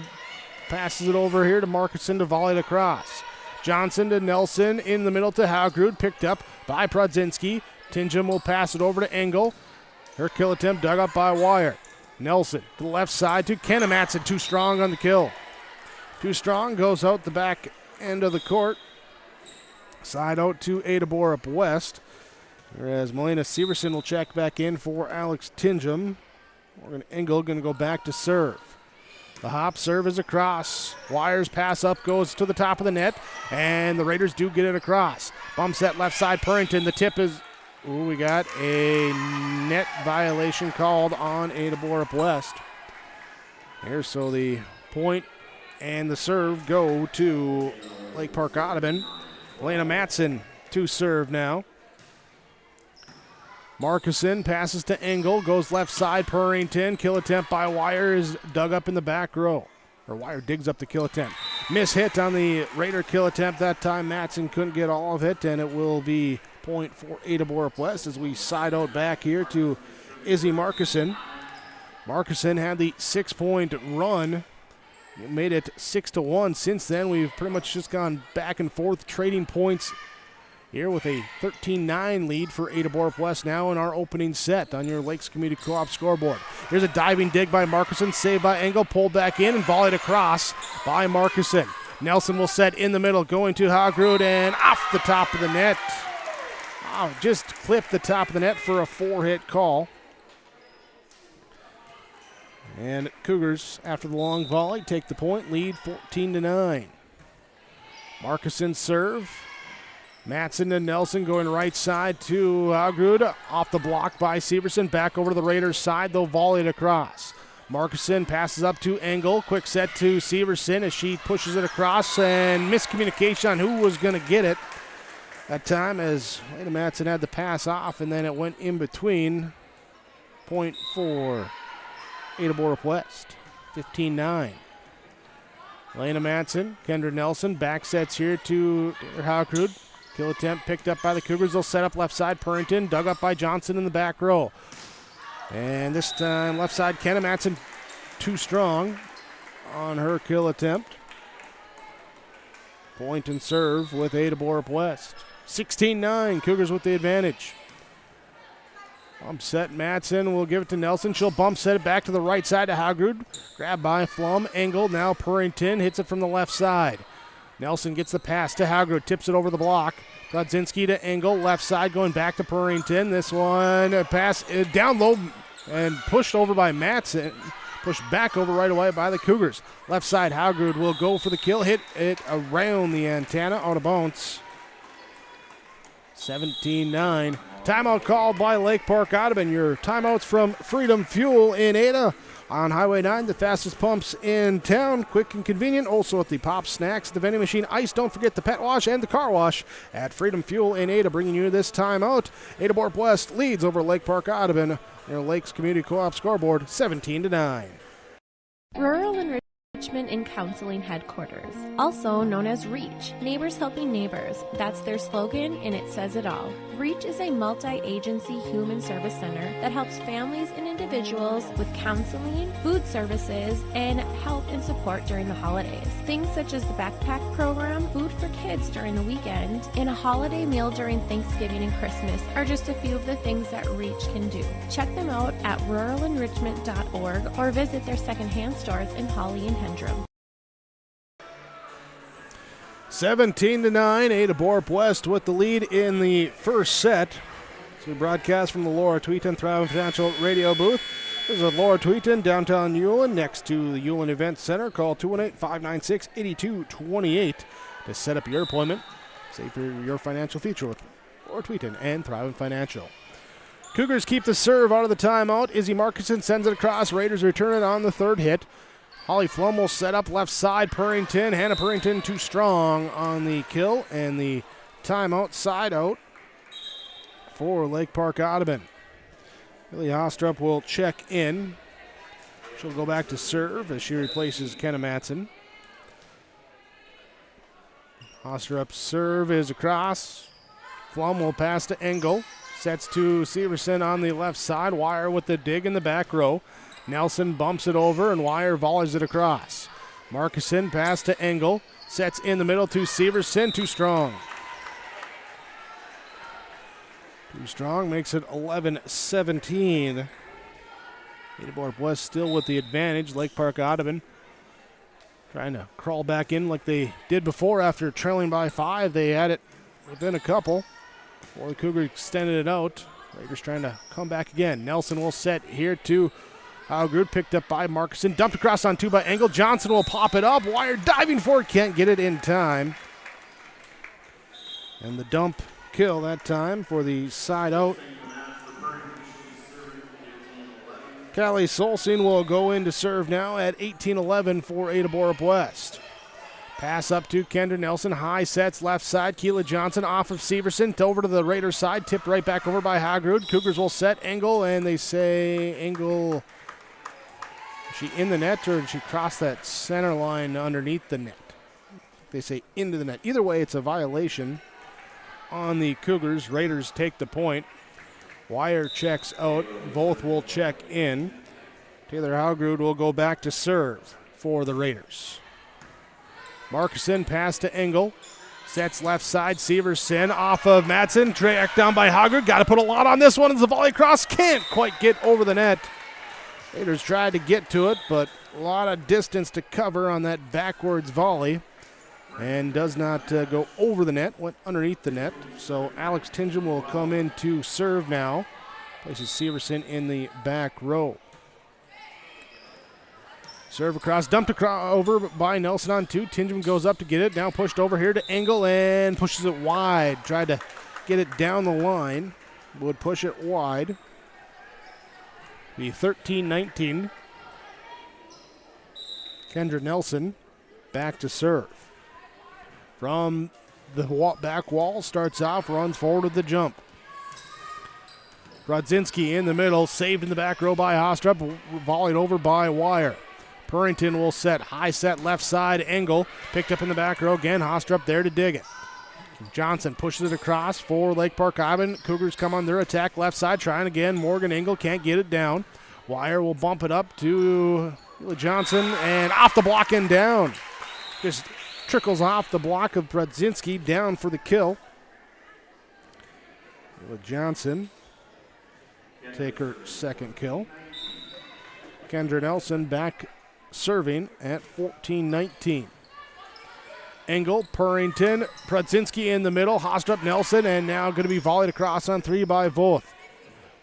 passes it over here to Markuson to volley it across. Johnson to Nelson in the middle to Hogrud, picked up by Prodzinski. Tingham will pass it over to Engel. Her kill attempt dug up by Wire. Nelson to the left side to Kenna Matson, too strong on the kill. Too strong goes out the back end of the court. Side out to Ada-Borup-West. Whereas Melina Severson will check back in for Alex Tingham. Morgan Engel going to go back to serve. The hop serve is across. Wires pass up, goes to the top of the net, and the Raiders do get it across. Bump set left side, Purrington. The tip is, we got a net violation called on Ada-Borup-West. Here, so the point and the serve go to Lake Park-Audubon. Elena Matson to serve now. Markuson passes to Engel, goes left side, Purrington. Kill attempt by Wire is dug up in the back row. Or Wire digs up the kill attempt. Miss hit on the Raider kill attempt that time. Matson couldn't get all of it, and it will be point for Ada-Borup-West as we side out back here to Izzy Markuson. Markuson had the 6-point run. Made it 6-1. Since then, we've pretty much just gone back and forth, trading points here with a 13-9 lead for Ada-Borup-West now in our opening set on your Lakes Community Co-op scoreboard. Here's a diving dig by Markuson, saved by Engel, pulled back in and volleyed across by Markuson. Nelson will set in the middle, going to Hogrud and off the top of the net. Oh, just clipped the top of the net for a 4-hit call. And Cougars, after the long volley, take the point, lead 14-9. Markuson serve. Matson to Nelson going right side to Hogrud. Off the block by Severson. Back over to the Raiders side. They'll volley it across. Markuson passes up to Engel. Quick set to Severson as she pushes it across. And miscommunication on who was going to get it that time as Lena Matson had the pass off and then it went in between. Point for Ada-Borup-West. 15-9. Elena Madsen, Kendra Nelson, back sets here to Haukrud. Kill attempt picked up by the Cougars. They'll set up left side. Purrington dug up by Johnson in the back row. And this time left side, Kenna Madsen too strong on her kill attempt. Point and serve with Ada-Borup-West. 16-9, Cougars with the advantage. Bump set, Madsen will give it to Nelson. She'll bump set it back to the right side to Haugrud. Grabbed by Flum. Engel, now Purrington hits it from the left side. Nelson gets the pass to Haugrud, tips it over the block. Brodzinski to Engel, left side going back to Purrington. This one, a pass down low and pushed over by Madsen. Pushed back over right away by the Cougars. Left side, Haugrud will go for the kill. Hit it around the antenna, out of bounds. 17-9. Timeout called by Lake Park-Audubon. Your timeouts from Freedom Fuel in Ada. On Highway 9, the fastest pumps in town. Quick and convenient. Also at the Pop Snacks, the vending machine, ice. Don't forget the pet wash and the car wash at Freedom Fuel in Ada. Bringing you this timeout. Ada-Borup-West leads over Lake Park-Audubon. Their Lakes Community Co-op scoreboard 17-9. Rural Enrichment and Counseling Headquarters, also known as REACH, Neighbors Helping Neighbors. That's their slogan, and it says it all. REACH is a multi-agency human service center that helps families and individuals with counseling, food services, and help and support during the holidays. Things such as the backpack program, food for kids during the weekend, and a holiday meal during Thanksgiving and Christmas are just a few of the things that REACH can do. Check them out at ruralenrichment.org or visit their secondhand stores in Holly and Hendrum. 17-9, Ada-Borup-West with the lead in the first set. So we broadcast from the Laura Tweeton Thriving Financial radio booth. This is Laura Tweeton, downtown Hewlin, next to the Hewlin Event Center. Call 218-596-8228 to set up your appointment. Save for your financial future with Laura Tweeton and Thriving Financial. Cougars keep the serve out of the timeout. Izzy Markinson sends it across. Raiders return it on the third hit. Holly Flum will set up left side. Purrington. Hannah Purrington too strong on the kill. And the timeout side out for Lake Park-Audubon. Billy Hostrup will check in. She'll go back to serve as she replaces Kenna Madsen. Hostrup's serve is across. Flum will pass to Engel. Sets to Severson on the left side. Wire with the dig in the back row. Nelson bumps it over and Wire volleys it across. Markison pass to Engel. Sets in the middle to Severson. Too strong. Too strong makes it 11-17. Ada-Borup-West still with the advantage. Lake Park-Audubon trying to crawl back in like they did before after trailing by 5. They had it within a couple before the Cougar extended it out. Raiders trying to come back again. Nelson will set here to Haugrud, picked up by Markison. Dumped across on 2 by Engel. Johnson will pop it up. Wire diving for it. Can't get it in time. And the dump kill that time for the side out. Callie Solsing will go in to serve now at 18-11 for Ada-Borup-West. Pass up to Kendra Nelson. High sets left side. Keela Johnson off of Severson. Over to the Raiders side. Tipped right back over by Haugrud. Cougars will set Engel, and they say Engel... Is she in the net or did she cross that center line underneath the net? They say into the net. Either way, it's a violation on the Cougars. Raiders take the point. Wire checks out. Both will check in. Taylor Haugrud will go back to serve for the Raiders. Markison pass to Engel. Sets left side. Severson off of Madsen. Tracked down by Haugrud. Got to put a lot on this one. It's a volley cross. Can't quite get over the net. Raiders tried to get to it, but a lot of distance to cover on that backwards volley. And does not go over the net, went underneath the net. So Alex Tingham will come in to serve now. Places Severson in the back row. Serve across, dumped across over by Nelson on 2. Tingham goes up to get it. Now pushed over here to Engel and pushes it wide. Tried to get it down the line. Would push it wide. Be 13-19. Kendra Nelson back to serve. From the back wall, starts off, runs forward with the jump. Brodzinski in the middle, saved in the back row by Hostrup, volleyed over by Wire. Purrington will set, high set left side, Engel picked up in the back row again, Hostrup there to dig it. Johnson pushes it across for Lake Park-Audubon. Cougars come on their attack left side, trying again. Morgan Engel can't get it down. Wire will bump it up to Johnson, and off the block and down. Just trickles off the block of Brodzinski, down for the kill. Johnson take her second kill. Kendra Nelson back serving at 14-19. Engel, Purrington, Brodzinski in the middle, Hostrup, Nelson, and now going to be volleyed across on three by Voth.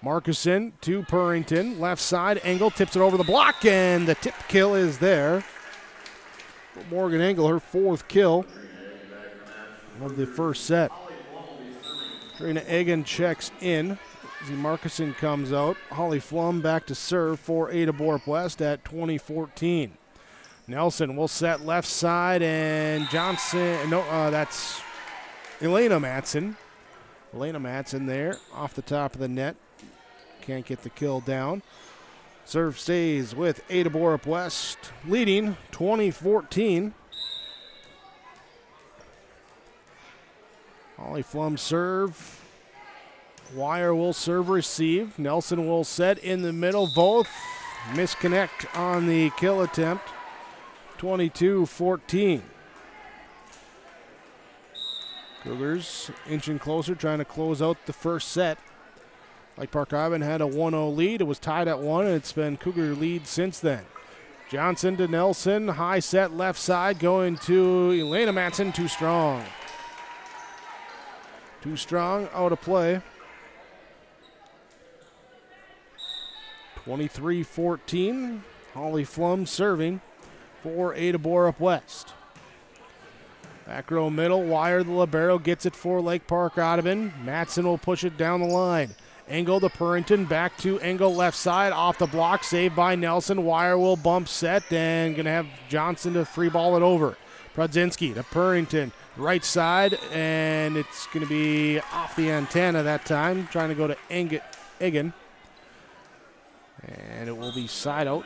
Markuson to Purrington, left side, Engel tips it over the block, and the tip kill is there. Morgan Engel, her fourth kill of the first set. Trina Egan checks in. Markuson comes out. Holly Flum back to serve for Ada-Borup-West at 20-14. Nelson will set left side, and Johnson, that's Elena Matson. Elena Matson there off the top of the net. Can't get the kill down. Serve stays with Ada-Borup-West, leading 20-14. Holly Flum serve. Wire will serve receive. Nelson will set in the middle. Both misconnect on the kill attempt. 22-14. Cougars inching closer, trying to close out the first set. Like Park-Audubon had a 1-0 lead. It was tied at 1, and it's been Cougar lead since then. Johnson to Nelson. High set left side going to Elena Matson. Too strong. Too strong, out of play. 23-14. Holly Flum serving for Ada-Borup-West. Back row middle, Wire the libero gets it for Lake Park-Audubon. Matson will push it down the line. Engel to Purrington, back to Engel left side, off the block, saved by Nelson. Wire will bump set, and going to have Johnson to free ball it over. Brodzinski to Purrington, right side, and it's going to be off the antenna that time, trying to go to Egan. And it will be side out.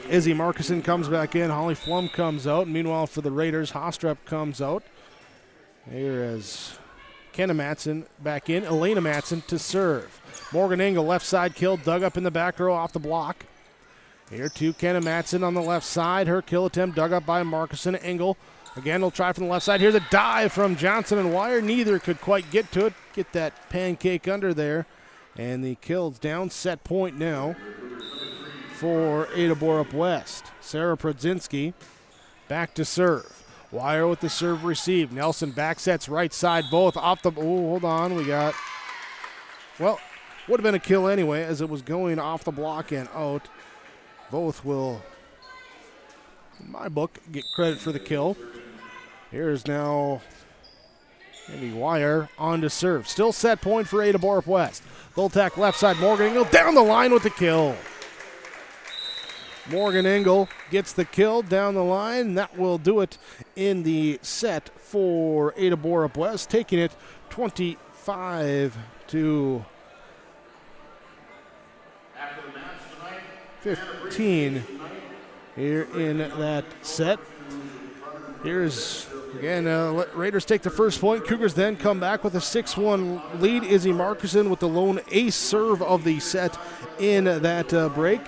Izzy Markuson comes back in. Holly Flum comes out. Meanwhile, for the Raiders, Hostrup comes out. Here is Kenna Matson back in. Elena Matson to serve. Morgan Engel, left side kill, dug up in the back row off the block. Here to Kenna Matson on the left side. Her kill attempt dug up by Markuson. Engel again will try from the left side. Here's a dive from Johnson and Wire. Neither could quite get to it. Get that pancake under there. And the kill's down. Set point now for Ada-Borup-West. Sarah Brodzinski back to serve. Wire with the serve received. Nelson back sets right side, both off the. Oh, hold on. We got. Well, would have been a kill anyway as it was going off the block and out. Both will, in my book, get credit for the kill. Here's now maybe Wire on to serve. Still set point for Ada-Borup-West. They'll attack left side. Morgan Engel down the line with the kill. Morgan Engel gets the kill down the line. That will do it in the set for Ada-Borup-West, taking it 25-15 here in that set. Here's again, Raiders take the first point. Cougars then come back with a 6-1 lead. Izzy Markuson with the lone ace serve of the set in that break.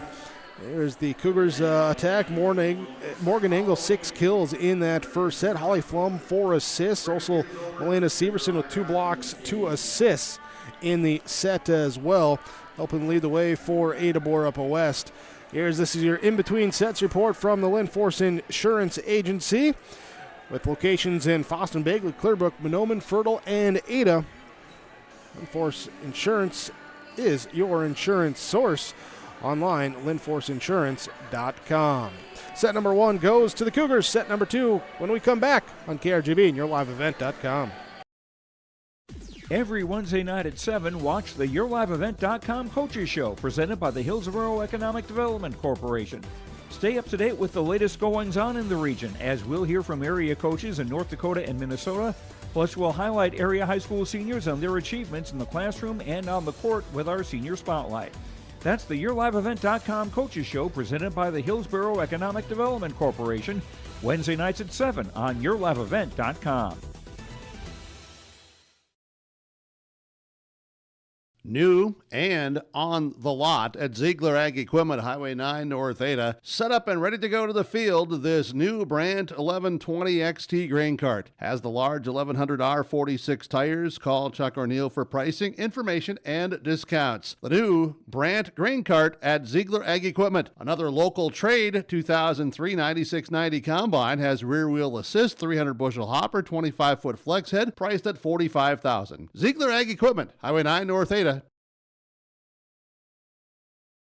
There's the Cougars attack. Morgan Engel 6 kills in that first set. Holly Flum 4 assists. Also Elena Severson with 2 blocks, 2 assists in the set as well, helping lead the way for Ada-Borup-West. This is your in-between sets report from the Linforce Insurance Agency, with locations in Foston, Bagley, Clearbrook, Mahnomen, Fertile, and Ada. Linforce Insurance is your insurance source. Online, linforceinsurance.com. Set number 1 goes to the Cougars. Set number 2 when we come back on KRGB and YourLiveEvent.com. Every Wednesday night at 7, watch the YourLiveEvent.com Coaches Show, presented by the Hillsborough Economic Development Corporation. Stay up to date with the latest goings-on in the region, as we'll hear from area coaches in North Dakota and Minnesota. Plus, we'll highlight area high school seniors and their achievements in the classroom and on the court with our Senior Spotlight. That's the YourLiveEvent.com Coaches Show presented by the Hillsborough Economic Development Corporation, Wednesday nights at 7 on YourLiveEvent.com. New and on the lot at Ziegler Ag Equipment, Highway 9 North Ada. Set up and ready to go to the field, this new Brandt 1120 XT grain cart. Has the large 1100 R46 tires. Call Chuck or Neil for pricing, information, and discounts. The new Brandt grain cart at Ziegler Ag Equipment. Another local trade, 2003 9690 combine, has rear wheel assist, 300 bushel hopper, 25-foot flex head, priced at $45,000. Ziegler Ag Equipment, Highway 9 North Ada.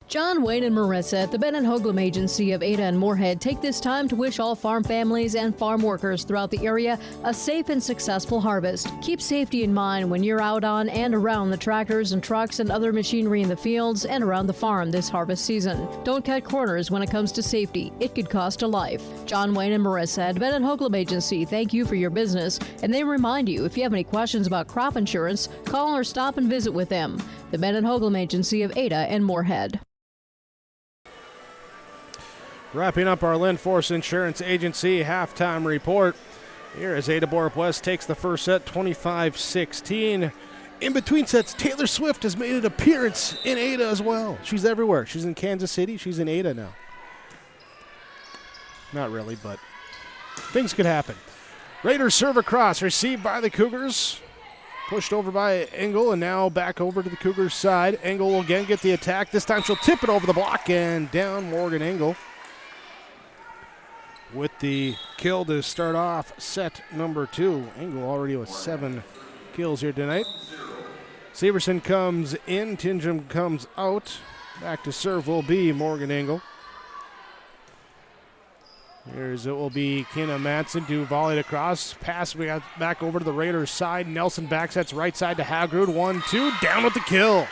John, Wayne, and Marissa at the Ben & Hoagland Agency of Ada and Moorhead take this time to wish all farm families and farm workers throughout the area a safe and successful harvest. Keep safety in mind when you're out on and around the tractors and trucks and other machinery in the fields and around the farm this harvest season. Don't cut corners when it comes to safety. It could cost a life. John, Wayne, and Marissa at Ben & Hoagland Agency thank you for your business, and they remind you if you have any questions about crop insurance, call or stop and visit with them. The Ben & Hoagland Agency of Ada and Moorhead. Wrapping up our Lindforce Insurance Agency halftime report. Here as Ada-Borup-West takes the first set, 25-16. In between sets, Taylor Swift has made an appearance in Ada as well. She's everywhere. She's in Kansas City. She's in Ada now. Not really, but things could happen. Raiders serve across, received by the Cougars. Pushed over by Engel, and now back over to the Cougars' side. Engel will again get the attack. This time she'll tip it over the block and down Morgan Engel with the kill to start off set number 2. Engel already with 7 kills here tonight. Severson comes in, Tingham comes out. Back to serve will be Morgan Engel. Here's it will be Kenna Matson to volley across. Pass we got back over to the Raiders' side. Nelson back sets right side to Hagrud. 1-2, down with the kill.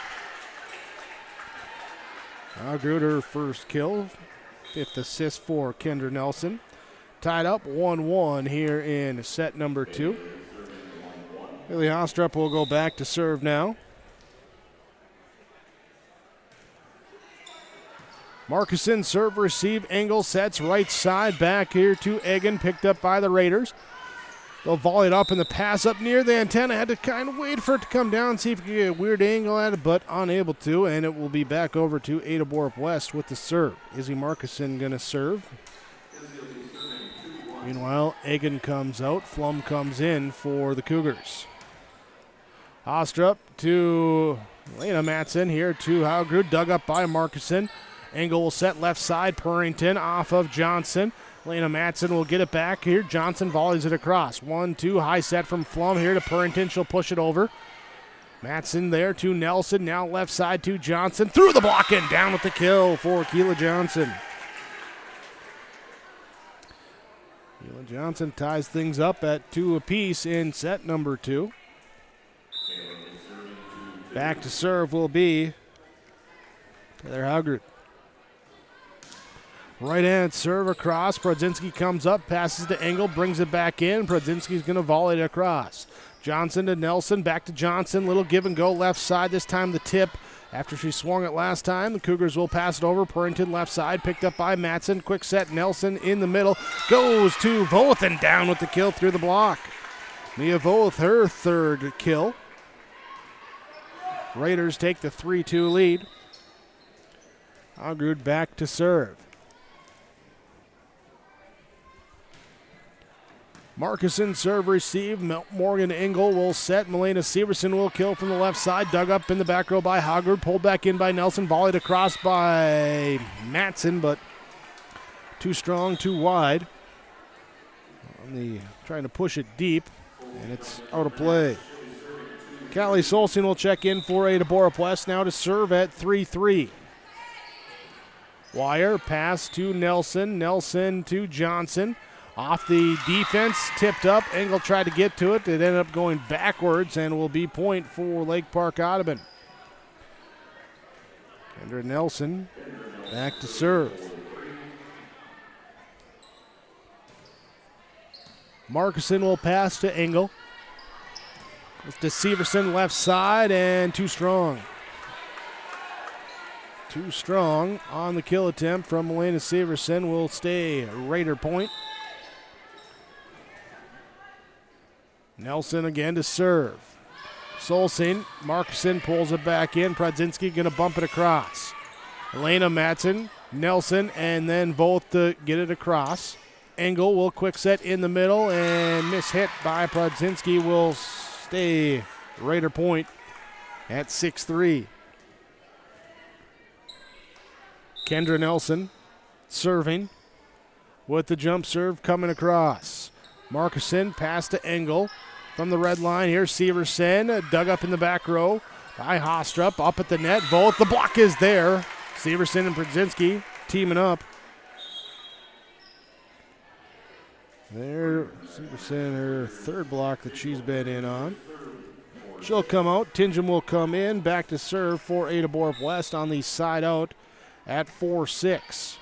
Hagrud her first kill. 5th assist for Kendra Nelson. Tied up 1-1 here in set number 2. Billy Ostrup will go back to serve now. Markuson serve receive. Engel sets right side back here to Egan, picked up by the Raiders. They'll volley it up and the pass up near the antenna. Had to kind of wait for it to come down, see if he could get a weird angle at it, but unable to. And it will be back over to Ada-Borup-West with the serve. Izzy Markuson going to serve. Meanwhile, Egan comes out. Flum comes in for the Cougars. Ostrup to Lena Matson here to Hagrud, dug up by Markuson. Engel will set left side. Purrington off of Johnson. Lena Matson will get it back here. Johnson volleys it across. 1-2, high set from Flum here to Purrington. She'll push it over. Matson there to Nelson. Now left side to Johnson. Through the block and down with the kill for Keela Johnson. Keela Johnson ties things up at 2 apiece in set number 2. Back to serve will be Taylor Hagrud. Right-hand serve across. Brodzinski comes up, passes to Engel, brings it back in. Brodzinski's going to volley it across. Johnson to Nelson, back to Johnson. Little give and go left side. This time the tip. After she swung it last time, the Cougars will pass it over. Purrington left side, picked up by Matson. Quick set, Nelson in the middle. Goes to Voth and down with the kill through the block. Mia Voth, her 3rd kill. Raiders take the 3-2 lead. Hagrud back to serve. Markuson serve receive. Morgan Engel will set. Milena Severson will kill from the left side. Dug up in the back row by Hagrud. Pulled back in by Nelson. Volleyed across by Matson, but too strong, too wide. Trying to push it deep, and it's out of play. Callie Solstein will check in for Ada-Borup-West now to serve at 3-3. Wire pass to Nelson. Nelson to Johnson. Off the defense, tipped up. Engel tried to get to it. It ended up going backwards and will be point for Lake Park-Audubon. Kendra Nelson back to serve. Markuson will pass to Engel. It's to Severson left side and too strong. Too strong on the kill attempt from Elena Severson. Will stay Raider point. Nelson again to serve. Solsing, Markson pulls it back in. Prodzinski going to bump it across. Elena Matson, Nelson, and then both to get it across. Engel will quick set in the middle and miss hit by Prodzinski. Will stay Raider point at 6-3. Kendra Nelson serving with the jump serve coming across. Markison pass to Engel from the red line. Here's Severson dug up in the back row by Hostrup up at the net. Both the block is there. Severson and Prodzinski teaming up. There, Severson, her third block that she's been in on. She'll come out. Tingham will come in. Back to serve for Ada-Borup-West on the side out at 4-6.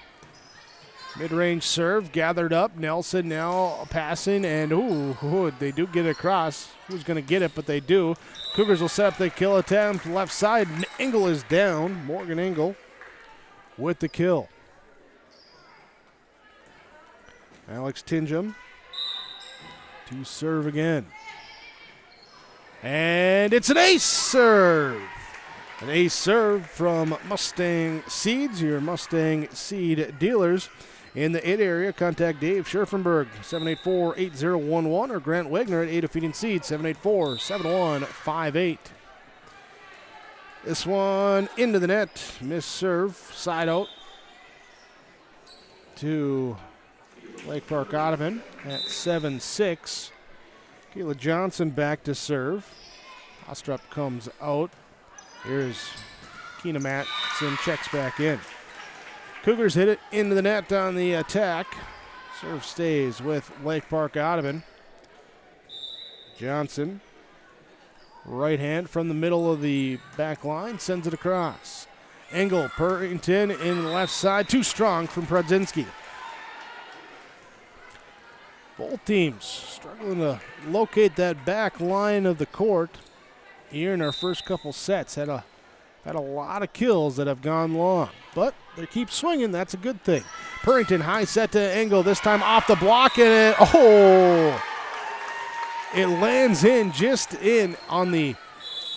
Mid-range serve gathered up. Nelson now passing, and they do get it across. Who's going to get it, but they do. Cougars will set up the kill attempt. Left side, Engel is down. Morgan Engel with the kill. Alex Tingham to serve again. And it's an ace serve. An ace serve from Mustang Seeds, your Mustang seed dealers in the Ada area. Contact Dave Scherfenberg, 784-8011, or Grant Wagner at Ada Feeding Seeds, 784-7158. This one into the net. Miss serve, side out to Lake Park-Audubon at 7-6. Kayla Johnson back to serve. Ostrup comes out. Here's Keena Matson, checks back in. Cougars hit it into the net on the attack. Serve stays with Lake Park-Audubon. Johnson, right hand from the middle of the back line, sends it across. Engel, Purrington in the left side, too strong from Prodzinski. Both teams struggling to locate that back line of the court. Here in our first couple sets, had a lot of kills that have gone long, but they keep swinging. That's a good thing. Purrington high set to Engel, this time off the block, and it lands in just in on the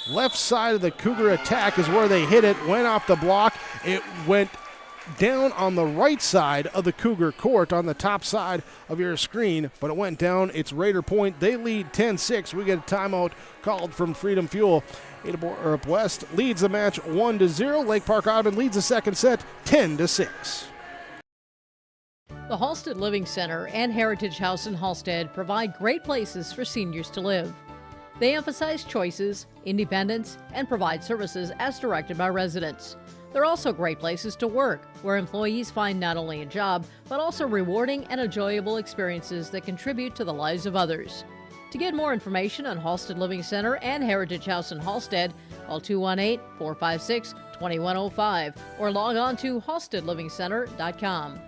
left side of the Cougar attack is where they hit it. Went off the block. It went down on the right side of the Cougar court on the top side of your screen, but it went down. It's Raider point. They lead 10-6. We get a timeout called from Freedom Fuel. Ada-Borup-West leads the match 1-0. Lake Park-Audubon leads the second set 10-6. The Halstead Living Center and Heritage House in Halstead provide great places for seniors to live. They emphasize choices, independence, and provide services as directed by residents. They're also great places to work, where employees find not only a job, but also rewarding and enjoyable experiences that contribute to the lives of others. To get more information on Halstead Living Center and Heritage House in Halstead, call 218-456-2105 or log on to halsteadlivingcenter.com.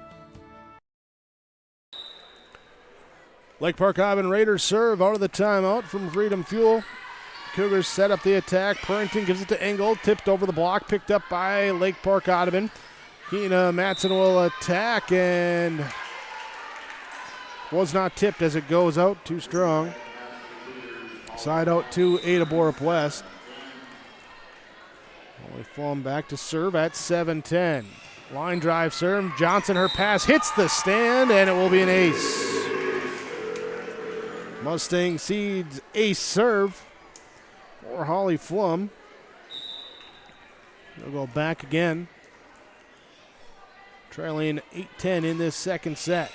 Lake Park-Audubon Raiders serve out of the timeout from Freedom Fuel. Cougars set up the attack. Purrington gives it to Engel. Tipped over the block. Picked up by Lake Park-Audubon. Keena Matson will attack and was not tipped as it goes out. Too strong. Side out to Ada-Borup-West. Only Flum back to serve at 7-10. Line drive serve. Johnson, her pass hits the stand, and it will be an ace. Mustang Seeds ace serve for Holly Flum. They'll go back again. Trailing 8-10 in this second set.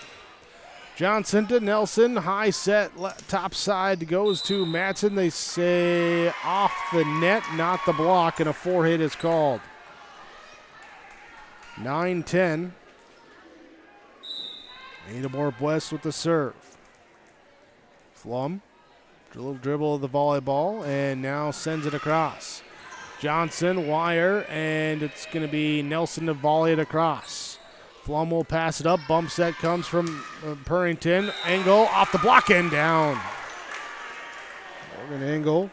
Johnson to Nelson, high set, top side goes to Matson. They say off the net, not the block, and a four-hit is called. 9-10. Ada-Borup-West with the serve. Flum, a little dribble of the volleyball, and now sends it across. Johnson, wire, and it's going to be Nelson to volley it across. Flum will pass it up. Bump set comes from Purrington. Engel off the block and down. Morgan Engel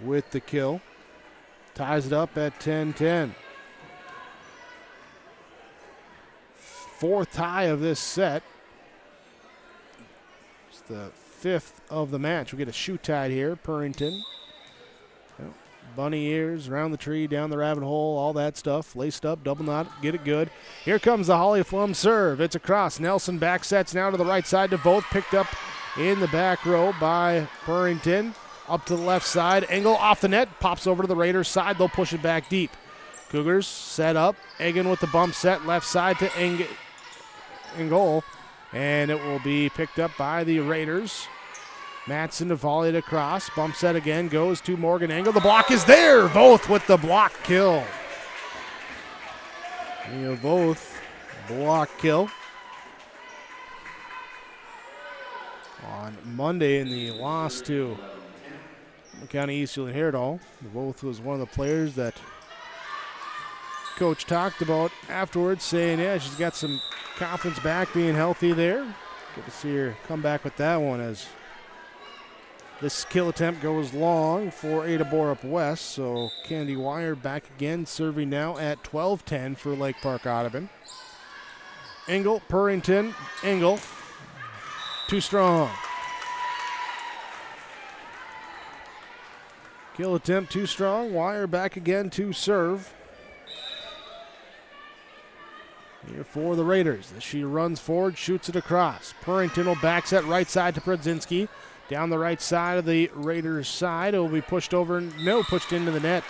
with the kill. ties it up at 10-10. Fourth tie of this set. It's the fifth of the match. We get a shoe tied here. Purrington. Bunny ears, around the tree, down the rabbit hole, all that stuff. Laced up, double knot, get it good. Here comes the Holly Flum serve. It's across. Nelson back sets now to the right side to Voth. Picked up in the back row by Purrington. Up to the left side. Engel off the net. Pops over to the Raiders side. They'll push it back deep. Cougars set up. Egan with the bump set. Left side to Engel. And it will be picked up by the Raiders. Matson to volley it across. Bump set again. Goes to Morgan Engel. The block is there. Voth with the block kill. Voth block kill. On Monday in the loss to County Eastern Hairdall. Voth was one of the players that Coach talked about afterwards, saying, yeah, she's got some confidence back, being healthy there. Good to see her come back with that one as this kill attempt goes long for Ada-Borup-West. So Candy Wire back again, serving now at 12-10 for Lake Park-Audubon. Engel, Purrington, Engel. Too strong. Kill attempt too strong. Wire back again to serve. Here for the Raiders. She runs forward, shoots it across. Purrington will back set right side to Pradzinski. Down the right side of the Raiders' side. It will be pushed over. No, pushed into the net.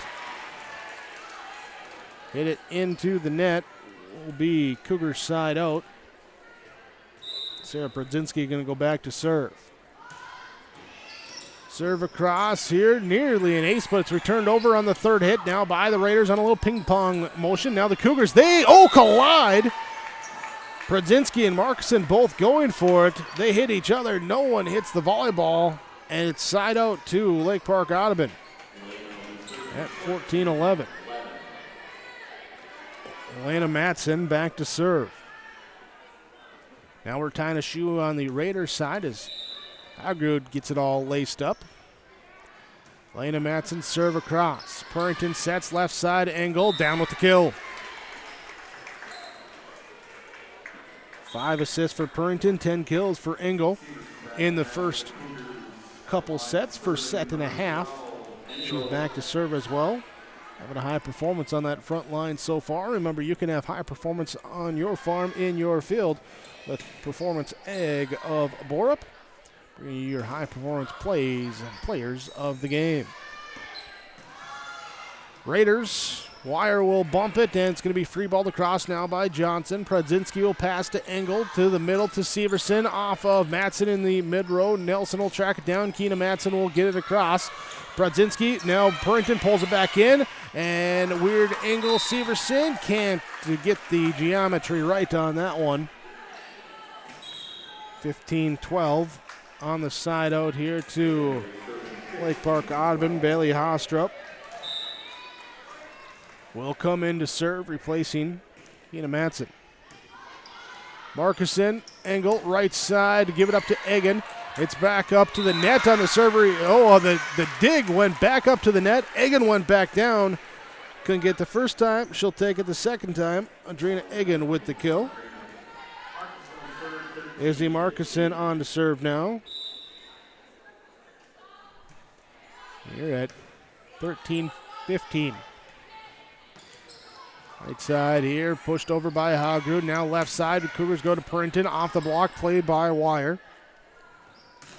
Hit it into the net. Will be Cougars side out. Sarah Pradzinski going to go back to serve. Serve across here. Nearly an ace, but it's returned over on the third hit now by the Raiders on a little ping pong motion. Now the Cougars, they collide. Pradzinski and Markson both going for it. They hit each other. No one hits the volleyball, and it's side out to Lake Park-Audubon at 14-11. Elena Matson back to serve. Now we're tying a shoe on the Raiders side as Agrud gets it all laced up. Elena Matson serve across. Purrington sets left side. Engel down with the kill. 5 assists for Purrington, 10 kills for Engel in the first couple sets. First set and a half. She's back to serve as well. Having a high performance on that front line so far. Remember, you can have high performance on your farm, in your field with Performance Egg of Borup. Bringing you your high performance plays and players of the game. Raiders. Wire will bump it, and it's going to be free balled across now by Johnson. Pradzinski will pass to Engel, to the middle to Severson, off of Matson in the mid-row. Nelson will track it down. Keena Matson will get it across. Pradzinski, now Purrington pulls it back in, and weird Engel. Severson can't get the geometry right on that one. 15-12 on the side out here to Lake Park-Audubon. Bailey Hostrup will come in to serve, replacing Keena Matson. Markison, Engel, right side to give it up to Egan. It's back up to the net on the server. The dig went back up to the net. Egan went back down. Couldn't get the first time. She'll take it the second time. Adrina Egan with the kill. Izzy Markison on to serve now. You're at 13-15. Right side here, pushed over by Hagrud. Now left side, the Cougars go to Purrington. Off the block, played by Wire.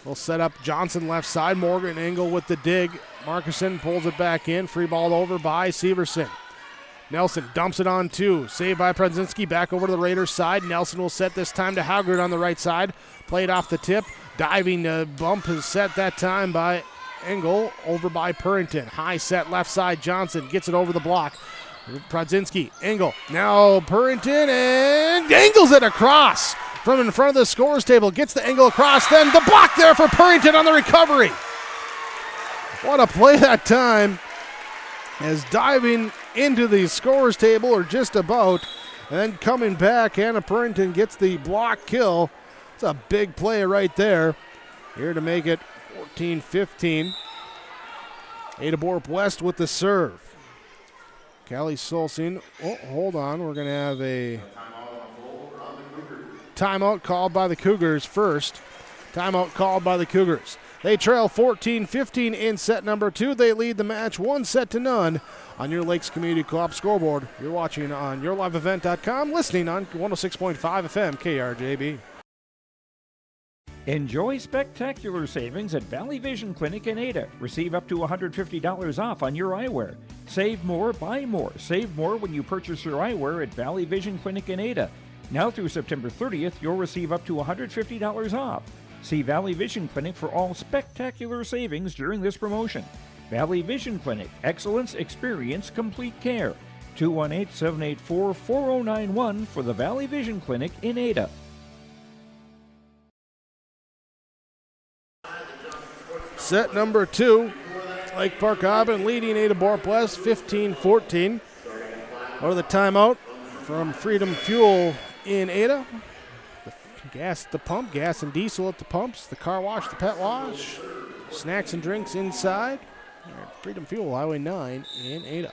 We'll set up Johnson left side. Morgan Engel with the dig. Markison pulls it back in. Free ball over by Severson. Nelson dumps it on two. Saved by Pradzinski. Back over to the Raiders side. Nelson will set this time to Hagrud on the right side. Played off the tip. Diving bump is set that time by Engel. Over by Purrington. High set left side. Johnson gets it over the block. Pradzinski, Engel, now Purrington, and Engel's it across from in front of the scorer's table. Gets the Engel across, then the block there for Purrington on the recovery. What a play that time, as diving into the scorer's table, or just about, and then coming back, Anna Purrington gets the block kill. It's a big play right there. Here to make it 14-15. Ada-Borup-West with the serve. Callie Solstein. Oh, hold on. We're going to have a timeout called by the Cougars first. Timeout called by the Cougars. They trail 14-15 in set number 2. They lead the match 1-0 on your Lakes Community Co-op scoreboard. You're watching on yourliveevent.com, listening on 106.5 FM KRJB. Enjoy spectacular savings at Valley Vision Clinic in Ada. Receive up to $150 off on your eyewear. Save more, buy more. Save more when you purchase your eyewear at Valley Vision Clinic in Ada. Now through September 30th, you'll receive up to $150 off. See Valley Vision Clinic for all spectacular savings during this promotion. Valley Vision Clinic, excellence, experience, complete care. 218-784-4091 for the Valley Vision Clinic in Ada. Set number 2, Lake Park-Audubon leading Ada-Borup-West 15-14. Go to the timeout from Freedom Fuel in Ada. The gas at the pump, gas and diesel at the pumps, the car wash, the pet wash, snacks and drinks inside. Freedom Fuel, Highway 9 in Ada.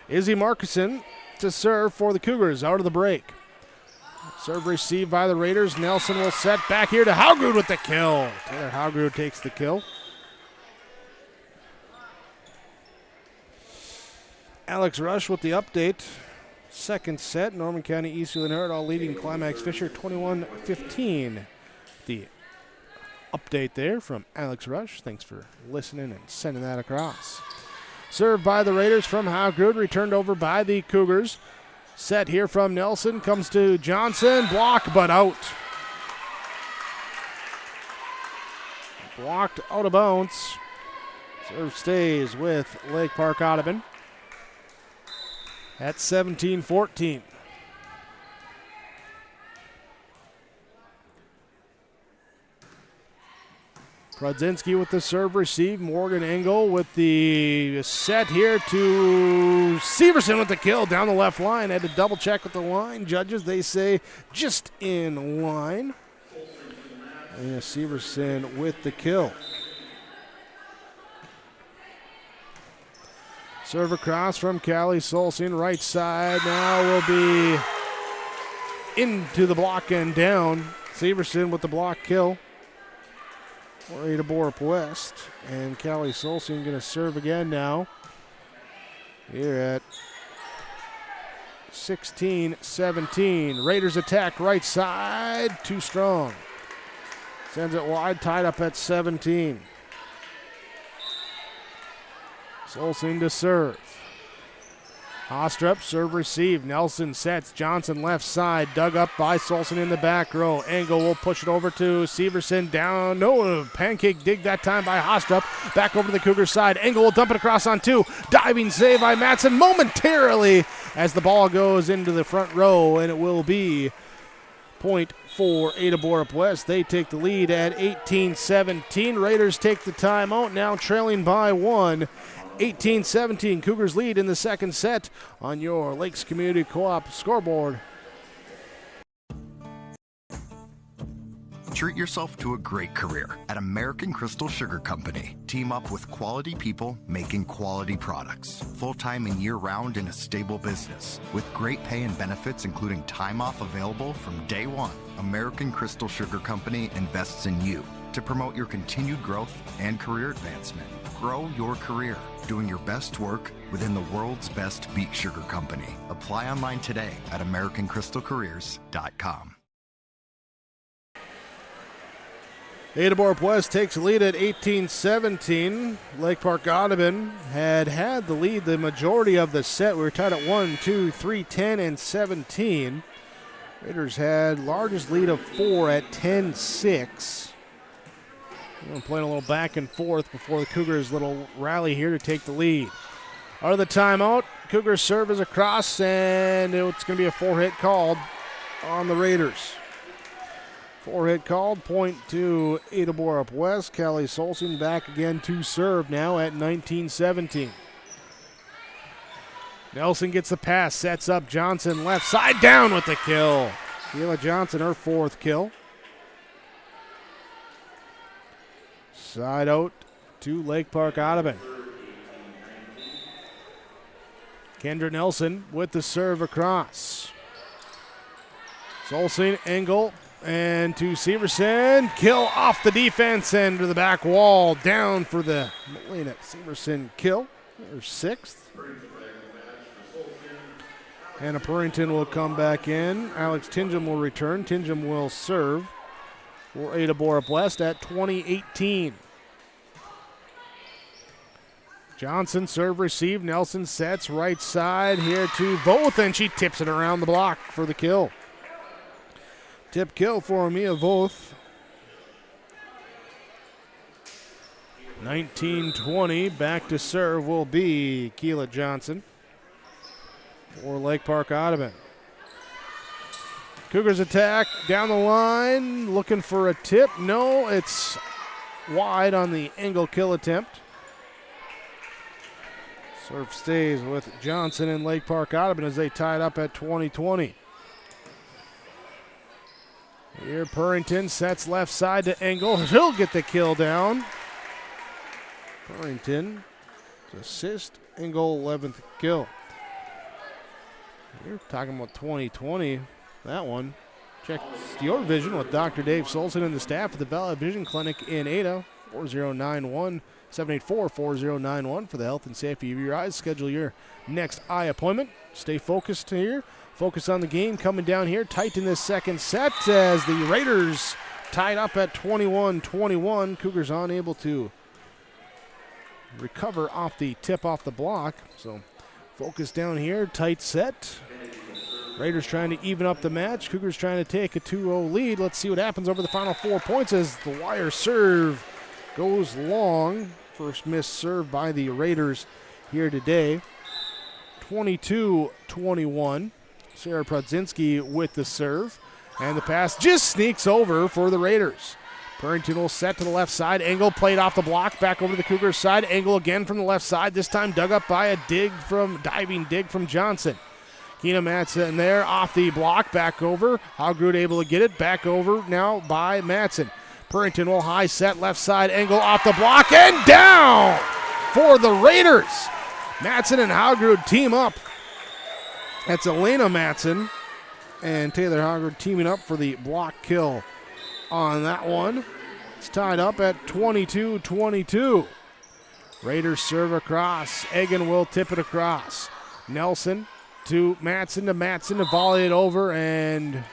Izzy Markison to serve for the Cougars out of the break. Serve received by the Raiders. Nelson will set back here to Haugrud with the kill. Taylor Haugrud takes the kill. Alex Rush with the update. Second set, Norman County, Easterly and Hurdle leading Climax Fisher 21-15. The update there from Alex Rush. Thanks for listening and sending that across. Served by the Raiders from Haugrud, returned over by the Cougars. Set here from Nelson, comes to Johnson, block but out. Blocked out of bounds. Serve stays with Lake Park-Audubon at 17-14. Prodzinski with the serve receive. Morgan Engel with the set here to Severson with the kill down the left line. Had to double check with the line judges. They say just in line. And Severson with the kill. Serve across from Callie Solstein. Right side now will be into the block and down. Severson with the block kill. For Ada-Borup-West. And Callie Solstein going to serve again now. Here at 16-17. Raiders attack right side. Too strong. Sends it wide. Tied up at 17. Solstein to serve. Ostrup, serve received. Nelson sets. Johnson left side. Dug up by Solstein in the back row. Engel will push it over to Severson. Down. No, pancake dig that time by Ostrup. Back over to the Cougar side. Engel will dump it across on 2. Diving save by Matson momentarily as the ball goes into the front row, and it will be point for Ada-Borup-West. They take the lead at 18-17. Raiders take the timeout, now trailing by 1. 18-17, Cougars lead in the second set on your Lakes Community Co-op scoreboard. Treat yourself to a great career at American Crystal Sugar Company. Team up with quality people making quality products. Full-time and year-round in a stable business. With great pay and benefits including time off available from day one. American Crystal Sugar Company invests in you to promote your continued growth and career advancement. Grow your career, doing your best work within the world's best beet sugar company. Apply online today at AmericanCrystalCareers.com. Ada-Borup-West takes the lead at 18-17. Lake Park-Audubon had the lead the majority of the set. We were tied at 1, 2, 3, 10, and 17. Raiders had largest lead of 4 at 10-6. Playing a little back and forth before the Cougars' little rally here to take the lead. Out of the timeout, Cougars serve is across, and it's going to be a 4-hit called on the Raiders. 4-hit called, point to Ada-Borup-West. Callie Solstein back again to serve now at 19-17. Nelson gets the pass, sets up Johnson left side, down with the kill. Sheila Johnson, her 4th kill. Side out to Lake Park-Audubon. Kendra Nelson with the serve across. Solsing, Engel, and to Severson. Kill off the defense and to the back wall. Down for the Melina Severson kill. Their 6th. Hannah Purrington will come back in. Alex Tingham will return. Tingham will serve for Ada-Borup-West at 20-18. Johnson serve receive. Nelson sets right side here to Voth, and she tips it around the block for the kill. Tip kill for Mia Voth. 19-20. Back to serve will be Keela Johnson for Lake Park-Audubon. Cougars attack down the line, looking for a tip. No, it's wide on the Engel kill attempt. Serve stays with Johnson and Lake Park-Audubon as they tied up at 20-20. Here Purrington sets left side to Engel. He'll get the kill down. Purrington assist, Engel 11th kill. You're talking about 2020, that one. Check your vision with Dr. Dave Solson and the staff at the Valley Vision Clinic in Ada. 4091-784-4091 for the health and safety of your eyes. Schedule your next eye appointment. Stay focused here. Focus on the game coming down here. Tight in this second set as the Raiders tied up at 21-21. Cougars unable to recover off the tip off the block. So focus down here. Tight set. Raiders trying to even up the match. Cougars trying to take a 2-0 lead. Let's see what happens over the final 4 points as the wire serve goes long. First missed serve by the Raiders here today. 22-21. Sarah Prodzinski with the serve. And the pass just sneaks over for the Raiders. Purrington will set to the left side. Engel played off the block. Back over to the Cougars side. Engel again from the left side. This time dug up by a diving dig from Johnson. Keena Matson there off the block. Back over. Haugrud able to get it. Back over now by Matson. Purrington will high set left side. Engel off the block and down for the Raiders. Matson and Haugrud team up. That's Elena Matson and Taylor Haugrud teaming up for the block kill on that one. It's tied up at 22-22. Raiders serve across. Egan will tip it across. Nelson to Matson to volley it over and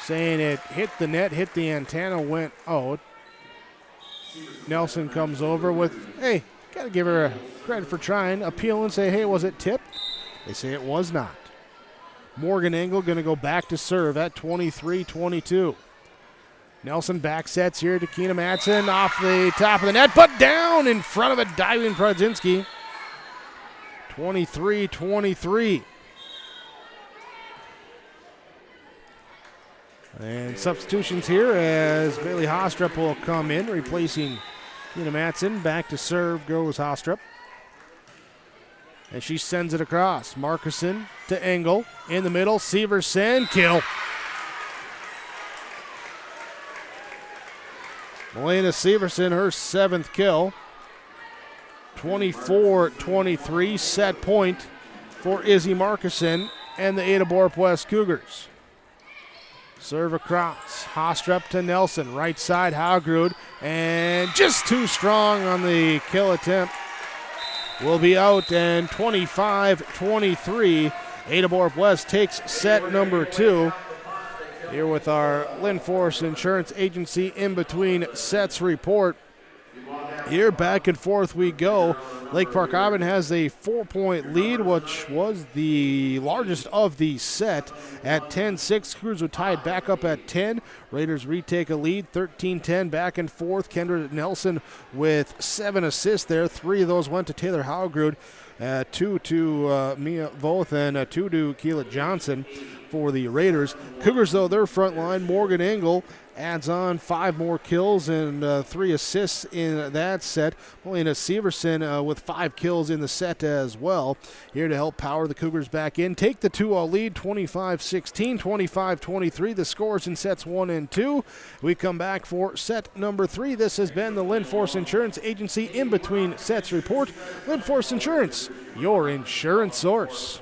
saying it hit the net, hit the antenna, went out. Nelson comes over with, hey, got to give her a credit for trying. Appeal and say, hey, was it tipped? They say it was not. Morgan Engel going to go back to serve at 23-22. Nelson back sets here to Keena Matson off the top of the net, but down in front of a diving Prodzinski. 23-23. And substitutions here as Bailey Hostrup will come in, replacing Keena Matson. Back to serve goes Hostrup. And she sends it across. Markuson to Engel. In the middle, Severson, kill. Melena Severson, her 7th kill. 24-23, set point for Izzy Markuson and the Ada-Borup-West Cougars. Serve across. Hostrup to Nelson. Right side, Haugrud. And just too strong on the kill attempt. Will be out, and 25-23. Ada-Borup-West takes set number 2. Here with our Linforce Insurance Agency in between sets report. Here back and forth we go. Lake Park-Audubon has a 4-point lead, which was the largest of the set at 10-6. Cougars are tied back up at 10. Raiders retake a lead, 13-10, back and forth. Kendra Nelson with 7 assists there. 3 of those went to Taylor Haugrud, 2 to Mia Voth, and 2 to Keela Johnson for the Raiders. Cougars, though, their front line, Morgan Engel, adds on 5 more kills and 3 assists in that set. Melina Severson with 5 kills in the set as well. Here to help power the Cougars back in. Take the 2-0 lead, 25-16, 25-23. The scores in sets 1 and 2. We come back for set number 3. This has been the Lindforce Insurance Agency In Between Sets Report. Lindforce Insurance, your insurance source.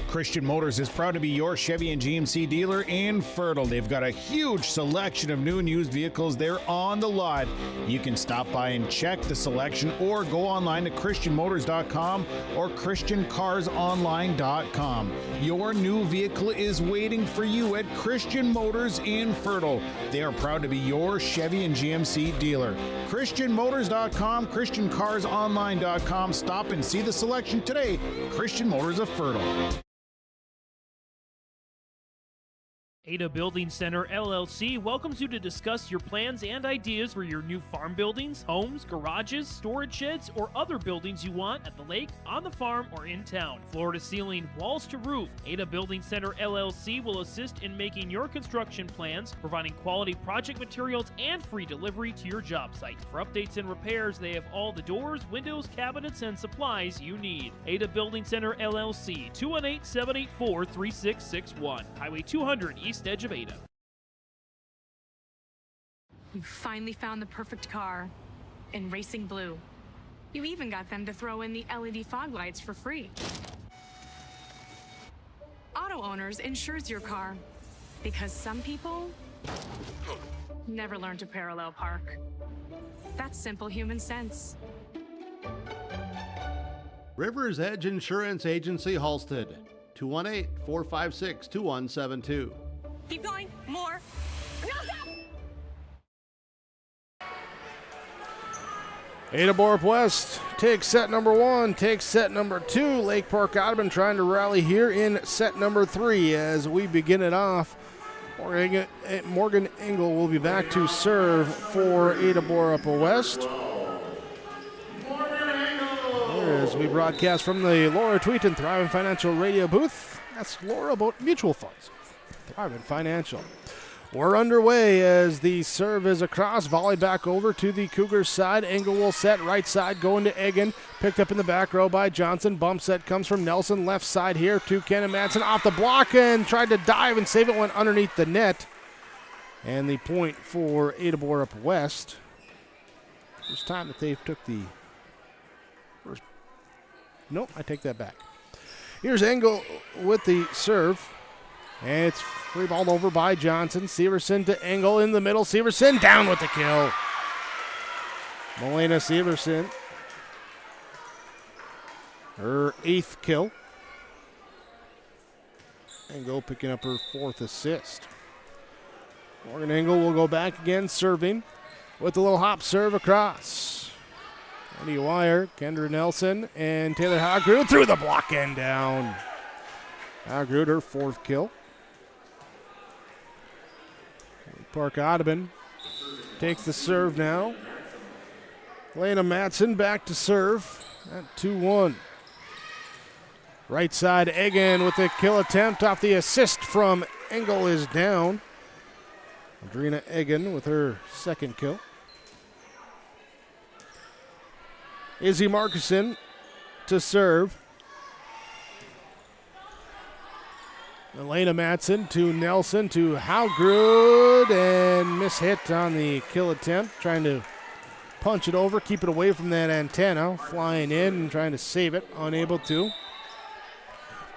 Christian Motors is proud to be your Chevy and GMC dealer in Fertile. They've got a huge selection of new and used vehicles there on the lot. You can stop by and check the selection or go online to christianmotors.com or christiancarsonline.com. Your new vehicle is waiting for you at Christian Motors in Fertile. They are proud to be your Chevy and GMC dealer. christianmotors.com, christiancarsonline.com. Stop and see the selection today. Christian Motors of Fertile. Ada Building Center LLC welcomes you to discuss your plans and ideas for your new farm buildings, homes, garages, storage sheds, or other buildings you want at the lake, on the farm, or in town. Floor to ceiling, walls to roof, Ada Building Center LLC will assist in making your construction plans, providing quality project materials and free delivery to your job site. For updates and repairs, they have all the doors, windows, cabinets, and supplies you need. Ada Building Center LLC, 218-784-3661, Highway 200 East edge of Ada. You finally found the perfect car in Racing Blue. You even got them to throw in the LED fog lights for free. Auto Owners insures your car because some people never learn to parallel park. That's simple human sense. Rivers Edge Insurance Agency, Halstead, 218-456-2172. Keep going. More. Ada-Borup-West takes set number 1, takes set number 2. Lake Park-Audubon trying to rally here in set number 3 as we begin it off. Morgan Engel will be back to serve for Ada-Borup-West. As we broadcast from the Laura Tweeton Thriving Financial radio booth. That's Laura about mutual funds. Thriving Financial. We're underway as the serve is across, volley back over to the Cougars side. Engel will set, right side going to Egan. Picked up in the back row by Johnson. Bump set comes from Nelson, left side here to Kenan Madsen. Off the block and tried to dive and save it, went underneath the net. And the point for Ada-Borup-West. First time that they took the first. Nope, I take that back. Here's Engel with the serve. And it's free balled over by Johnson. Severson to Engel in the middle. Severson down with the kill. Melina Severson, her 8th kill. Engel picking up her 4th assist. Morgan Engel will go back again, serving with a little hop serve across. Eddie Wire, Kendra Nelson, and Taylor Hogrud through the block and down. Hogrud, her 4th kill. Park-Audubon takes the serve now. Lena Madsen back to serve at 2-1. Right side, Egan with the kill attempt off the assist from Engel is down. Adrina Egan with her 2nd kill. Izzy Markison to serve. Elena Madsen to Nelson to Hogrud and mishit on the kill attempt. Trying to punch it over, keep it away from that antenna. Flying in and trying to save it, unable to.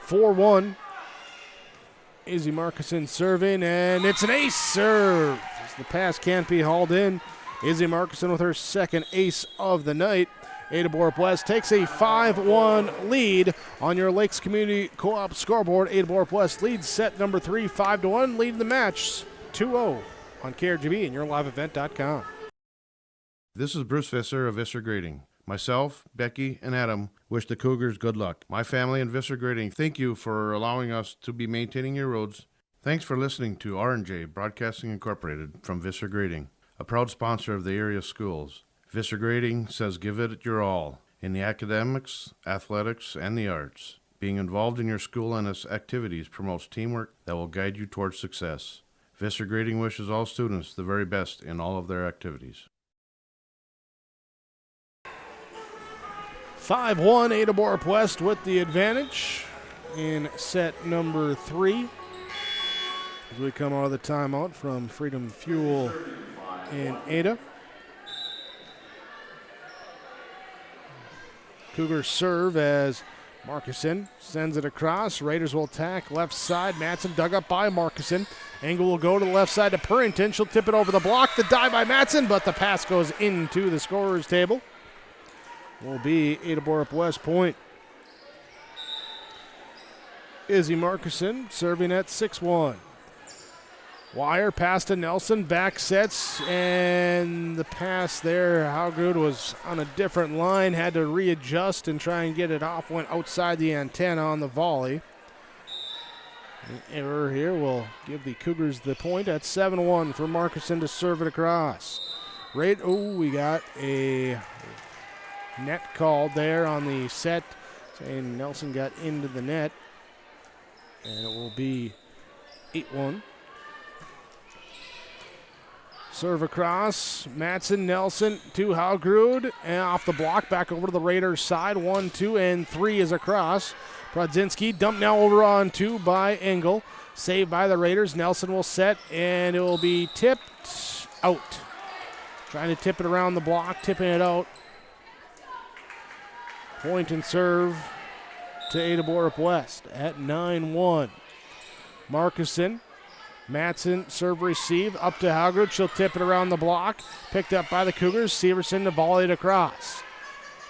4-1. Izzy Markison serving, and it's an ace serve. As the pass can't be hauled in. Izzy Markison with her 2nd ace of the night. Ada-Borup-West takes a 5-1 lead on your Lakes Community Co-op scoreboard. Ada-Borup-West leads set number 3, 5-1, leading the match 2-0 on KRGB and YourLiveEvent.com. This is Bruce Visser of Visser Grading. Myself, Becky, and Adam wish the Cougars good luck. My family and Visser Grading thank you for allowing us to be maintaining your roads. Thanks for listening to R&J Broadcasting Incorporated from Visser Grading, a proud sponsor of the area schools. Visser Grading says give it your all in the academics, athletics, and the arts. Being involved in your school and its activities promotes teamwork that will guide you towards success. Visser Grading wishes all students the very best in all of their activities. 5-1, Ada-Borup-West with the advantage in set number 3. As we come out of the timeout from Freedom Fuel in Ada. Cougars serve as Markuson sends it across. Raiders will attack left side. Matson dug up by Markuson. Engel will go to the left side to Purrington. She'll tip it over the block. The dive by Matson, but the pass goes into the scorer's table. Will be Ada-Borup-West point. Izzy Markuson serving at 6-1. Wire pass to Nelson, back sets, and the pass there, Haugrud was on a different line, had to readjust and try and get it off, went outside the antenna on the volley. An error here will give the Cougars the point at 7-1 for Markuson to serve it across. We got a net called there on the set, saying Nelson got into the net, and it will be 8-1. Serve across, Matson, Nelson to Haugrud, and off the block, back over to the Raiders side. 1, 2, and 3 is across. Prodzinski dumped now over on 2 by Engel. Saved by the Raiders. Nelson will set, and it will be tipped out. Trying to tip it around the block, tipping it out. Point and serve to Ada-Borup-West at 9-1. Markuson. Matson serve receive up to Haugrud. She'll tip it around the block. Picked up by the Cougars. Severson to volley it across.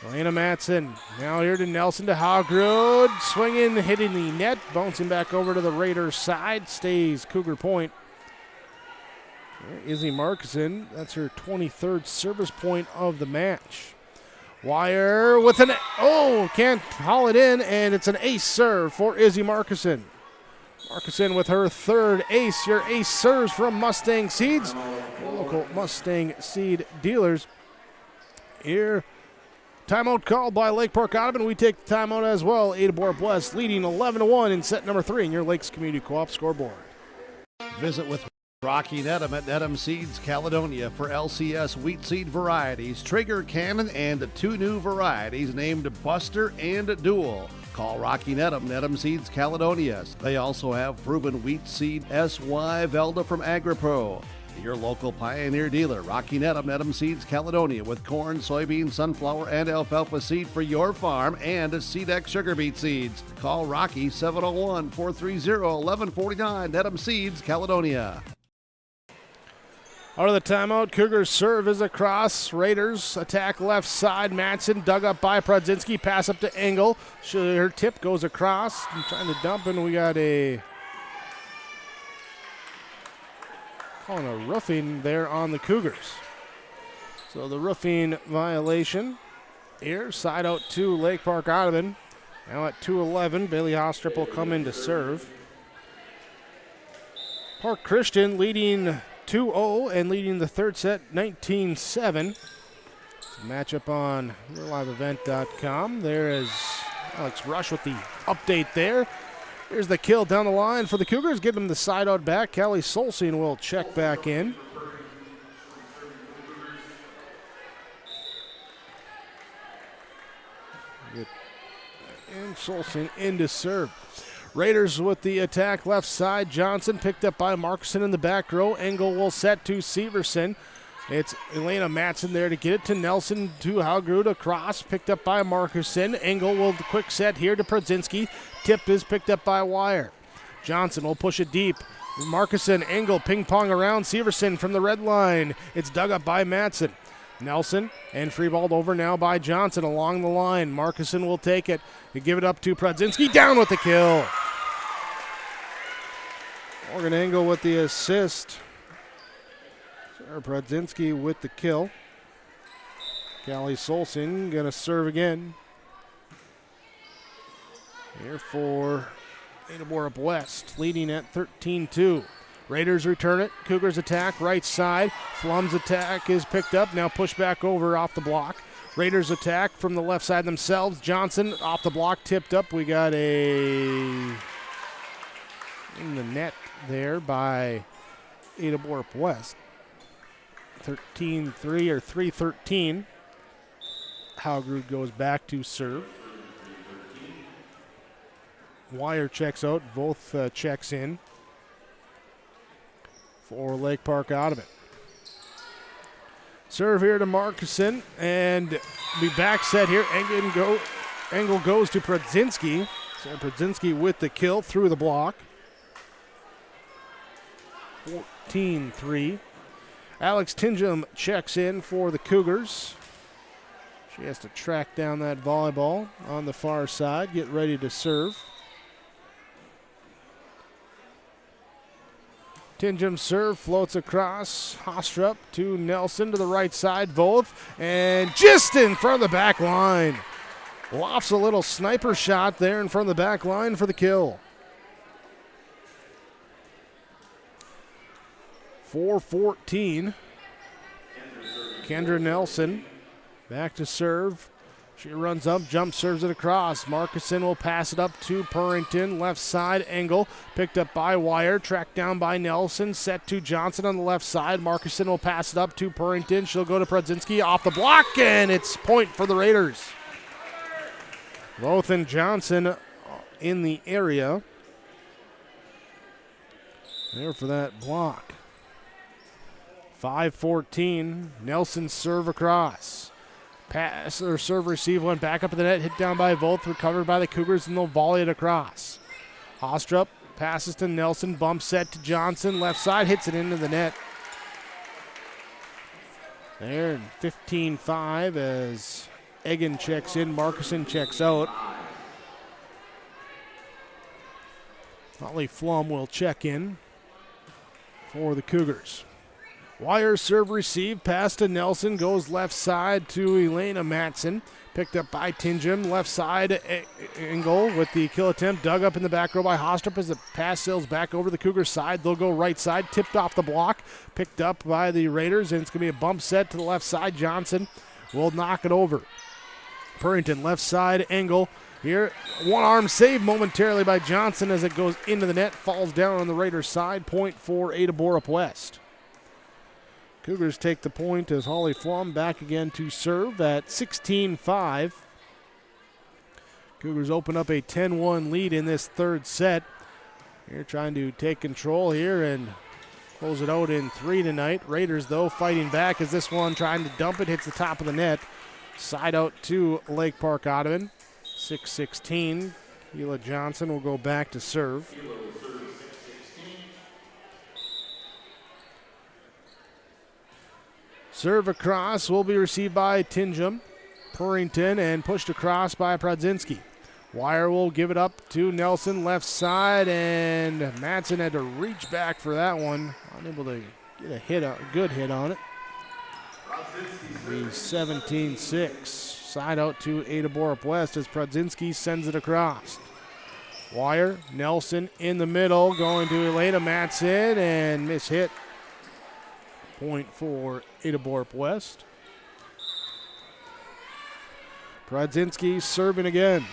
Elena Matson now here to Nelson to Haugrud. Swinging, hitting the net. Bouncing back over to the Raiders side. Stays Cougar point. Izzy Markuson. That's her 23rd service point of the match. Wire with an... can't haul it in, and it's an ace serve for Izzy Markuson. Markuson with her 3rd ace. Your ace serves from Mustang Seeds, local Mustang seed dealers. Here, timeout called by Lake Park-Audubon. We take the timeout as well. Ada-Borup-West leading 11-1 in set number 3 in your Lakes Community Co-op scoreboard. Visit with Rocky Nedham at Nedham Seeds Caledonia for LCS wheat seed varieties, Traeger Cannon, and 2 new varieties named Buster and Dual. Call Rocky Nedham, Nedham Seeds Caledonia. They also have proven wheat seed SY Velda from AgriPro. Your local Pioneer dealer, Rocky Nedham, Nedham Seeds Caledonia, with corn, soybean, sunflower, and alfalfa seed for your farm, and SeedX sugar beet seeds. Call Rocky 701-430-1149, Nedham Seeds Caledonia. Out of the timeout, Cougars serve is across. Raiders attack left side. Matson dug up by Prodzinski. Pass up to Engel. Her tip goes across. I'm trying to dump, and we got calling a roofing there on the Cougars. So the roofing violation here. Side out to Lake Park-Audubon. Now at 2-11, Bailey Hostrip will come in to serve. Park Christian leading 2-0 and leading the 3rd set 19-7. Matchup on yourliveevent.com. There is Alex Rush with the update there. Here's the kill down the line for the Cougars. Get them the side out back. Callie Solstein will check back in. And Solstein in to serve. Raiders with the attack left side. Johnson picked up by Markuson in the back row. Engel will set to Severson. It's Elena Matson there to get it to Nelson, to Haugrud across. Picked up by Markuson. Engel will quick set here to Prodzinski. Tip is picked up by Wire. Johnson will push it deep. Markuson, Engel ping pong around. Severson from the red line. It's dug up by Matson. Nelson and free balled over now by Johnson along the line. Markuson will take it. They give it up to Prodzinski. Down with the kill. Morgan Engel with the assist. Sarah Prodzinski with the kill. Callie Solstein going to serve again. Here for Ada-Borup-West, leading at 13-2. Raiders return it. Cougars attack right side. Flum's attack is picked up. Now pushed back over off the block. Raiders attack from the left side themselves. Johnson off the block, tipped up. We got in the net there by Ada-Borup-West. 13-3 or 3-13. Haugrud goes back to serve. Wire checks out. Both checks in for Lake Park-Audubon. Serve here to Markuson, and be back set here. Engel goes to Prodzinski. So Prodzinski with the kill through the block. 14-3. Alex Tingham checks in for the Cougars. She has to track down that volleyball on the far side, get ready to serve. Tingham serve, floats across. Hostrup to Nelson to the right side, both, and just in front of the back line. Lofts a little sniper shot there in front of the back line for the kill. 4-14. Kendra Nelson back to serve. She runs up, jump serves it across. Markuson will pass it up to Purrington. Left side, Engel. Picked up by Wire. Tracked down by Nelson. Set to Johnson on the left side. Markuson will pass it up to Purrington. She'll go to Prodzinski off the block, and it's point for the Raiders. Both and Johnson in the area. There for that block. 5-14. Nelson serve across. Pass or serve receive went back up in the net, hit down by Volth, recovered by the Cougars, and they'll volley it across. Hostrup passes to Nelson, bump set to Johnson, left side, hits it into the net. There, 15-5 as Egan checks in, Markuson checks out. Holly Flum will check in for the Cougars. Wire serve receive, pass to Nelson, goes left side to Elena Matson. Picked up by Tingham, left side Engel with the kill attempt, dug up in the back row by Hostrup as the pass sails back over the Cougar side. They'll go right side, tipped off the block, picked up by the Raiders, and it's going to be a bump set to the left side. Johnson will knock it over. Purrington, left side, Engel. Here, one arm save momentarily by Johnson as it goes into the net, falls down on the Raiders side. Point for Ada-Borup-West. Cougars take the point as Holly Flum back again to serve at 16-5. Cougars open up a 10-1 lead in this third set. They're trying to take control here and close it out in 3 tonight. Raiders, though, fighting back as this one trying to dump it, hits the top of the net. Side out to Lake Park-Audubon. 6-16. Hila Johnson will go back to serve. Serve across will be received by Tingham. Purrington and pushed across by Prodzinski. Wire will give it up to Nelson, left side, and Matson had to reach back for that one. Unable to get a good hit on it. The 17-6. Side out to Ada-Borup-West as Prodzinski sends it across. Wire, Nelson in the middle, going to Elena Matson, and miss hit. Point for Ada-Borup-West. Prodzinski serving again.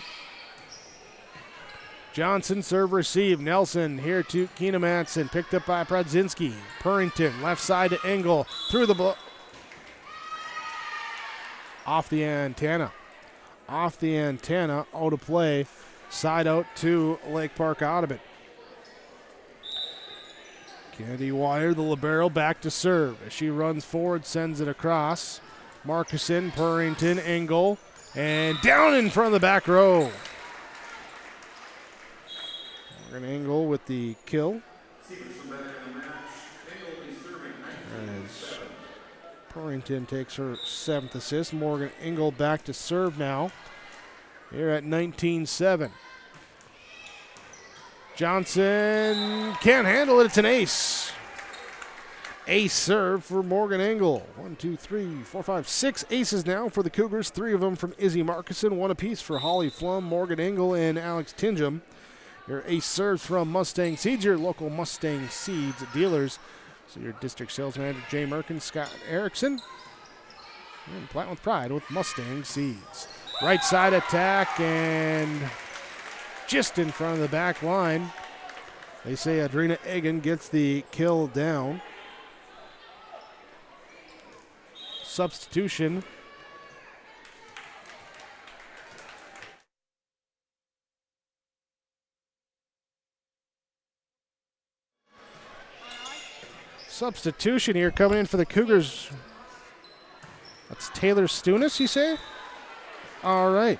Johnson serve receive. Nelson here to Keena Matson. Picked up by Prodzinski. Purrington left side to Engel. Through the off the antenna. Off the antenna. Out of play. Side out to Lake Park-Audubon. Kennedy Wire, the libero, back to serve. As she runs forward, sends it across. Markuson, Purrington, Engel, and down in front of the back row. Morgan Engel with the kill. As Purrington takes her 7th assist. Morgan Engel back to serve now. Here at 19-7. Johnson can't handle it. It's an ace. Ace serve for Morgan Engel. 1, 2, 3, 4, 5, 6 aces now for the Cougars. 3 of them from Izzy Markuson. 1 apiece for Holly Flum, Morgan Engel, and Alex Tingham. Your ace serves from Mustang Seeds, your local Mustang Seeds dealers. So your district sales manager, Jay Merkin, Scott Erickson. And plant with pride with Mustang Seeds. Right side attack and just in front of the back line. They say Adrina Egan gets the kill down. substitution. Substitution here coming in for the Cougars. That's Taylor Stunis, you say? All right.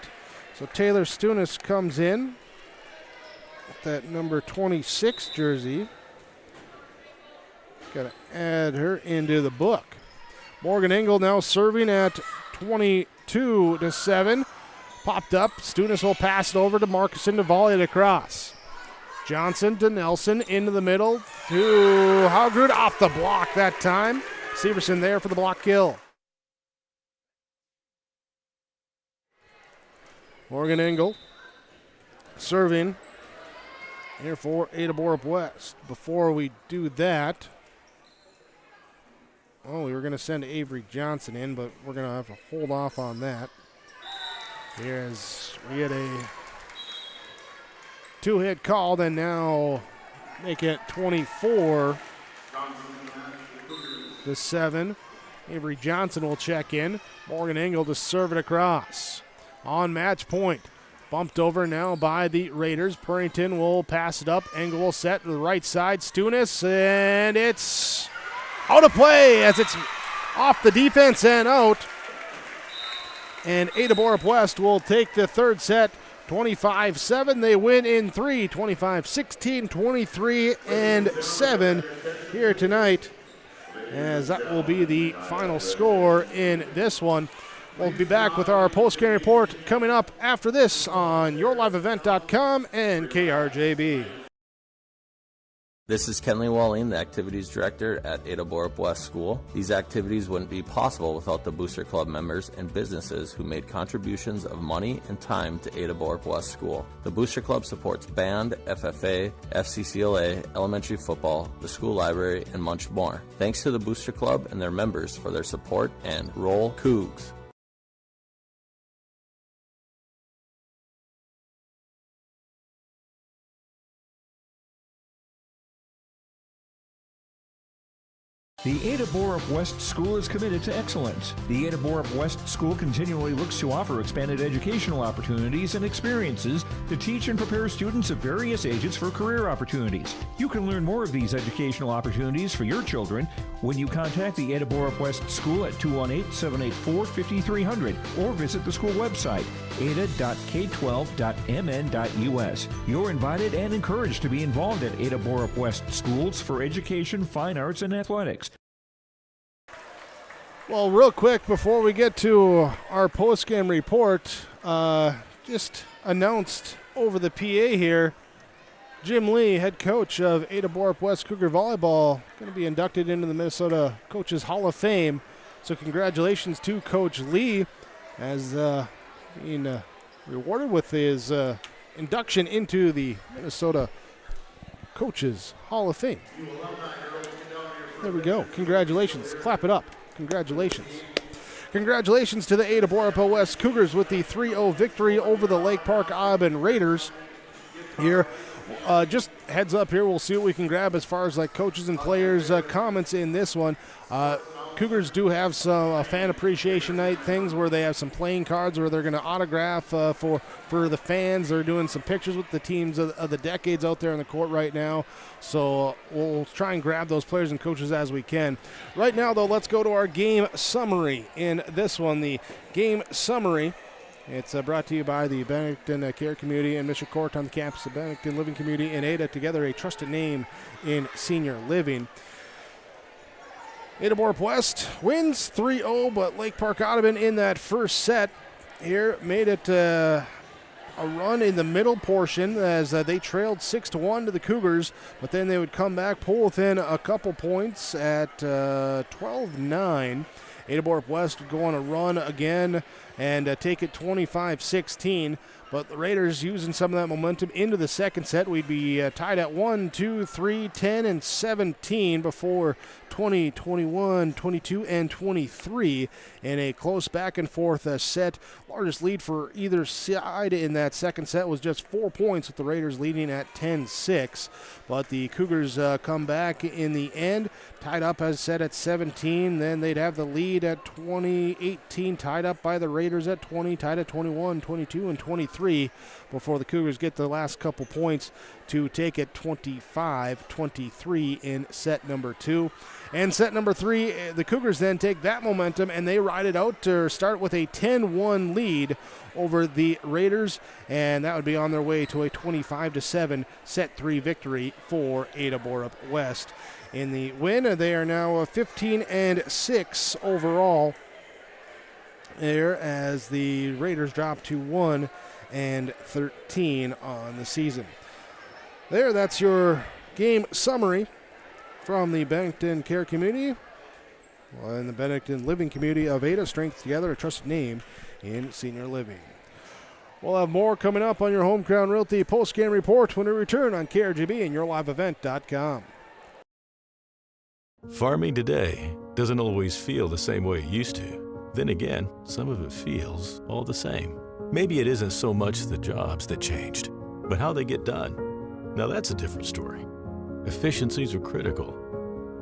So Taylor Stunis comes in with that number 26 jersey. Got to add her into the book. Morgan Engel now serving at 22-7. Popped up. Stunis will pass it over to Markuson to volley it across. Johnson to Nelson into the middle to Haugrud off the block that time. Severson there for the block kill. Morgan Engel serving here for Ada-Borup-West. Before we do that, we were going to send Avery Johnson in, but we're going to have to hold off on that. Here's we get a two-hit call, then now make it 24-7. Avery Johnson will check in. Morgan Engel to serve it across. On match point. Bumped over now by the Raiders. Purrington will pass it up. Engel will set to the right side. Stunis, and it's out of play as it's off the defense and out. And Ada-Borup-West will take the third set 25-7. They win in 3, 25-16, 23-7 here tonight, as that will be the final score in this one. We'll be back with our post-game report coming up after this on YourLiveEvent.com and KRJB. This is Kenley Walling, the Activities Director at Ada-Borup-West School. These activities wouldn't be possible without the Booster Club members and businesses who made contributions of money and time to Ada-Borup-West School. The Booster Club supports band, FFA, FCCLA, elementary football, the school library, and much more. Thanks to the Booster Club and their members for their support, and roll Cougs. The Ada-Borup-West School is committed to excellence. The Ada-Borup-West School continually looks to offer expanded educational opportunities and experiences to teach and prepare students of various ages for career opportunities. You can learn more of these educational opportunities for your children when you contact the Ada-Borup-West School at 218-784-5300 or visit the school website, ada.k12.mn.us. You're invited and encouraged to be involved at Ada-Borup-West Schools for education, fine arts, and athletics. Well, real quick before we get to our post-game report, just announced over the PA here, Jim Lee, head coach of Ada-Borup-West Cougar Volleyball, going to be inducted into the Minnesota Coaches Hall of Fame. So congratulations to Coach Lee as being rewarded with his induction into the Minnesota Coaches Hall of Fame. There we go. Congratulations. Clap it up. Congratulations. Congratulations to the Ada-Borup-West Cougars with the 3-0 victory over the Lake Park-Audubon Raiders here. Just heads up here, we'll see what we can grab as far as like coaches and players' comments in this one. Cougars do have some fan appreciation night things where they have some playing cards where they're going to autograph for the fans. They're doing some pictures with the teams of the decades out there in the court right now. So we'll try and grab those players and coaches as we can. Right now, though, let's go to our game summary in this one. The game summary, it's brought to you by the Bennington Care Community and Mission Court on the campus of Bennington Living Community and Ada, together a trusted name in senior living. Ada-Borup-West wins 3-0, but Lake Park-Audubon in that first set here made it a run in the middle portion as they trailed 6-1 to the Cougars, but then they would come back, pull within a couple points at 12-9. Ada-Borup-West would go on a run again and take it 25-16. But the Raiders using some of that momentum into the second set. We'd be tied at 1, 2, 3, 10, and 17 before 20, 21, 22, and 23 in a close back and forth set. Largest lead for either side in that second set was just 4 points, with the Raiders leading at 10-6. But the Cougars come back in the end, tied up as set at 17. Then they'd have the lead at 20-18, tied up by the Raiders at 20, tied at 21, 22, and 23 before the Cougars get the last couple points to take it 25-23 in set number 2. And set number 3, the Cougars then take that momentum and they ride it out to start with a 10-1 lead over the Raiders, and that would be on their way to a 25-7 set 3 victory for Ada-Borup-West. In the win, they are now 15-6 overall there, as the Raiders drop to 1-13 on the season. There, that's your game summary from the Bennington Care Community and the Bennington Living Community of Ada. Strength together, a trusted name in senior living. We'll have more coming up on your Home Crown Realty post-game report when we return on KRGB and yourliveevent.com. Farming today doesn't always feel the same way it used to. Then again, some of it feels all the same. Maybe it isn't so much the jobs that changed, but how they get done. Now that's a different story. Efficiencies are critical,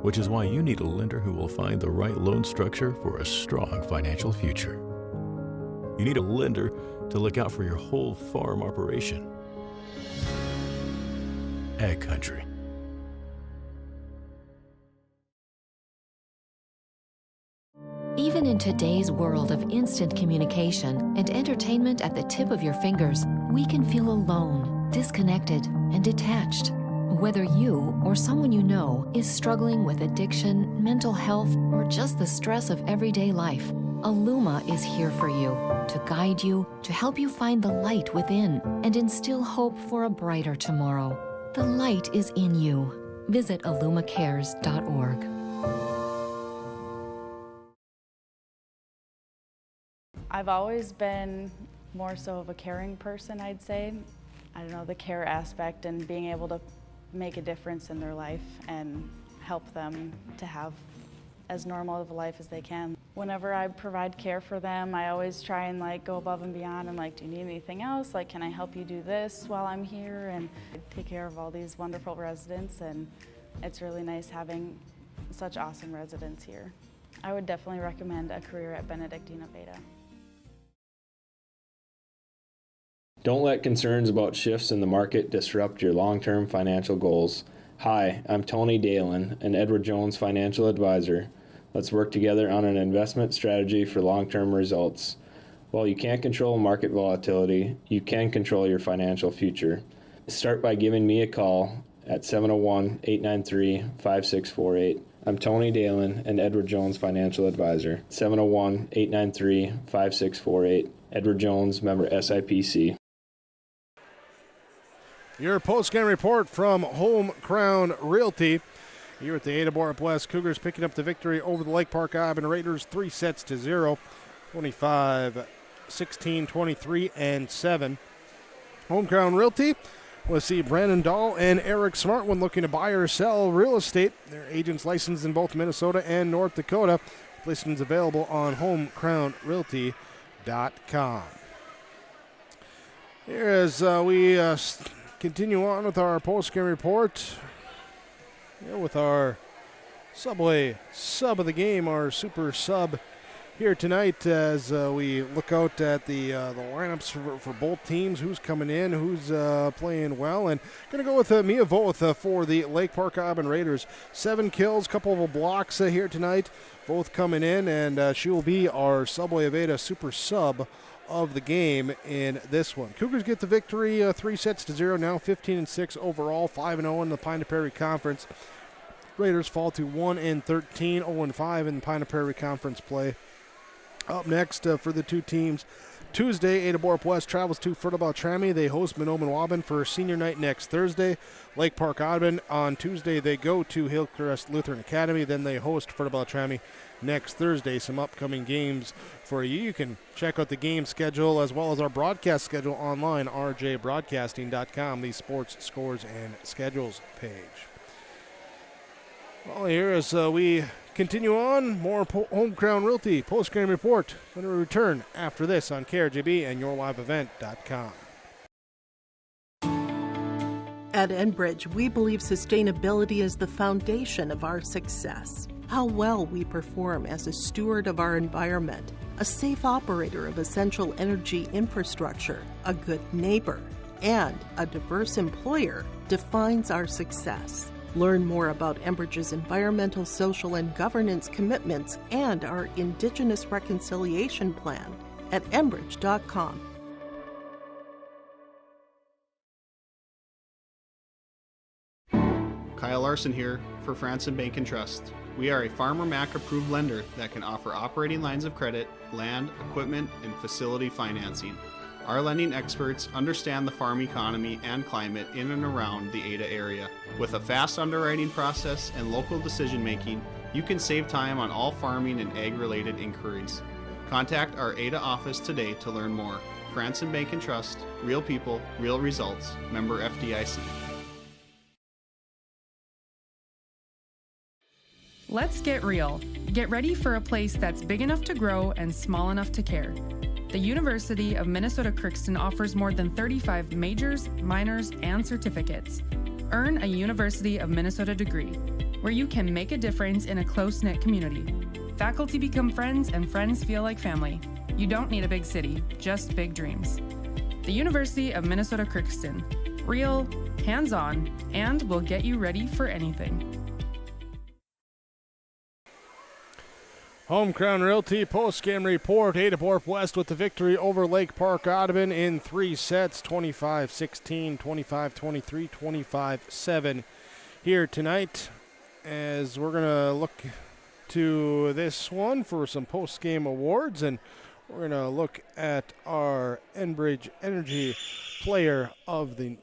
which is why you need a lender who will find the right loan structure for a strong financial future. You need a lender to look out for your whole farm operation. Ag Country. Even in today's world of instant communication and entertainment at the tip of your fingers, we can feel alone, disconnected, and detached. Whether you or someone you know is struggling with addiction, mental health, or just the stress of everyday life, Illuma is here for you, to guide you, to help you find the light within, and instill hope for a brighter tomorrow. The light is in you. Visit illumacares.org. I've always been more so of a caring person, I'd say. I don't know, the care aspect and being able to make a difference in their life and help them to have as normal of a life as they can. Whenever I provide care for them, I always try and go above and beyond and do you need anything else? Can I help you do this while I'm here? And I take care of all these wonderful residents, and it's really nice having such awesome residents here. I would definitely recommend a career at Benedictine of Ada. Don't let concerns about shifts in the market disrupt your long-term financial goals. Hi, I'm Tony Dalen, an Edward Jones financial advisor. Let's work together on an investment strategy for long-term results. While you can't control market volatility, you can control your financial future. Start by giving me a call at 701-893-5648. I'm Tony Dalen, an Edward Jones financial advisor. 701-893-5648. Edward Jones, member SIPC. Your post-game report from Home Crown Realty. Here at the Ada-Borup-West Cougars picking up the victory over the Lake Park-Audubon Raiders 3-0, 25-16, 23, and 7. Home Crown Realty. We'll see Brandon Dahl and Eric Smart when looking to buy or sell real estate. They're agents licensed in both Minnesota and North Dakota. Listings available on homecrownrealty.com. Here as we continue on with our post-game report. Here with our Subway sub of the game, our super sub here tonight as we look out at the lineups for both teams, who's coming in, who's playing well, and going to go with Mia Voth for the Lake Park-Audubon Raiders. 7 kills, couple of blocks here tonight, both coming in, and she will be our Subway of Ada super sub of the game in this one. Cougars get the victory 3-0, now 15-6 overall, 5-0 in the Pine Prairie Conference. Raiders fall to 1-13, 0-5 in the Pine Prairie Conference play. Up next for the two teams, Tuesday, Ada-Borup-West travels to Fertile-Beltrami. They host Mahnomen-Waban for senior night next Thursday. Lake Park-Audubon on Tuesday, they go to Hillcrest Lutheran Academy. Then they host Fertile-Beltrami next Thursday. Some upcoming games for you. You can check out the game schedule as well as our broadcast schedule online, rjbroadcasting.com, the sports scores and schedules page. Well, here as we continue on, more Home Crown Realty post-game report when we return after this on KRJB and yourliveevent.com. At Enbridge, we believe sustainability is the foundation of our success. How well we perform as a steward of our environment, a safe operator of essential energy infrastructure, a good neighbor, and a diverse employer defines our success. Learn more about Enbridge's environmental, social, and governance commitments and our Indigenous Reconciliation Plan at enbridge.com. Kyle Larson here for Franson Bank and Trust. We are a Farmer Mac approved lender that can offer operating lines of credit, land, equipment, and facility financing. Our lending experts understand the farm economy and climate in and around the Ada area. With a fast underwriting process and local decision making, you can save time on all farming and ag-related inquiries. Contact our Ada office today to learn more. Franson Bank and Trust, real people, real results. Member FDIC. Let's get real. Get ready for a place that's big enough to grow and small enough to care. The University of Minnesota-Crookston offers more than 35 majors, minors, and certificates. Earn a University of Minnesota degree, where you can make a difference in a close-knit community. Faculty become friends, and friends feel like family. You don't need a big city, just big dreams. The University of Minnesota-Crookston. Real, hands-on, and will get you ready for anything. Home Crown Realty post-game report. Ada-Borup-West with the victory over Lake Park-Audubon in 3 sets, 25-16, 25-23, 25-7 here tonight. As we're going to look to this one for some post-game awards, and we're going to look at our Enbridge Energy Player of the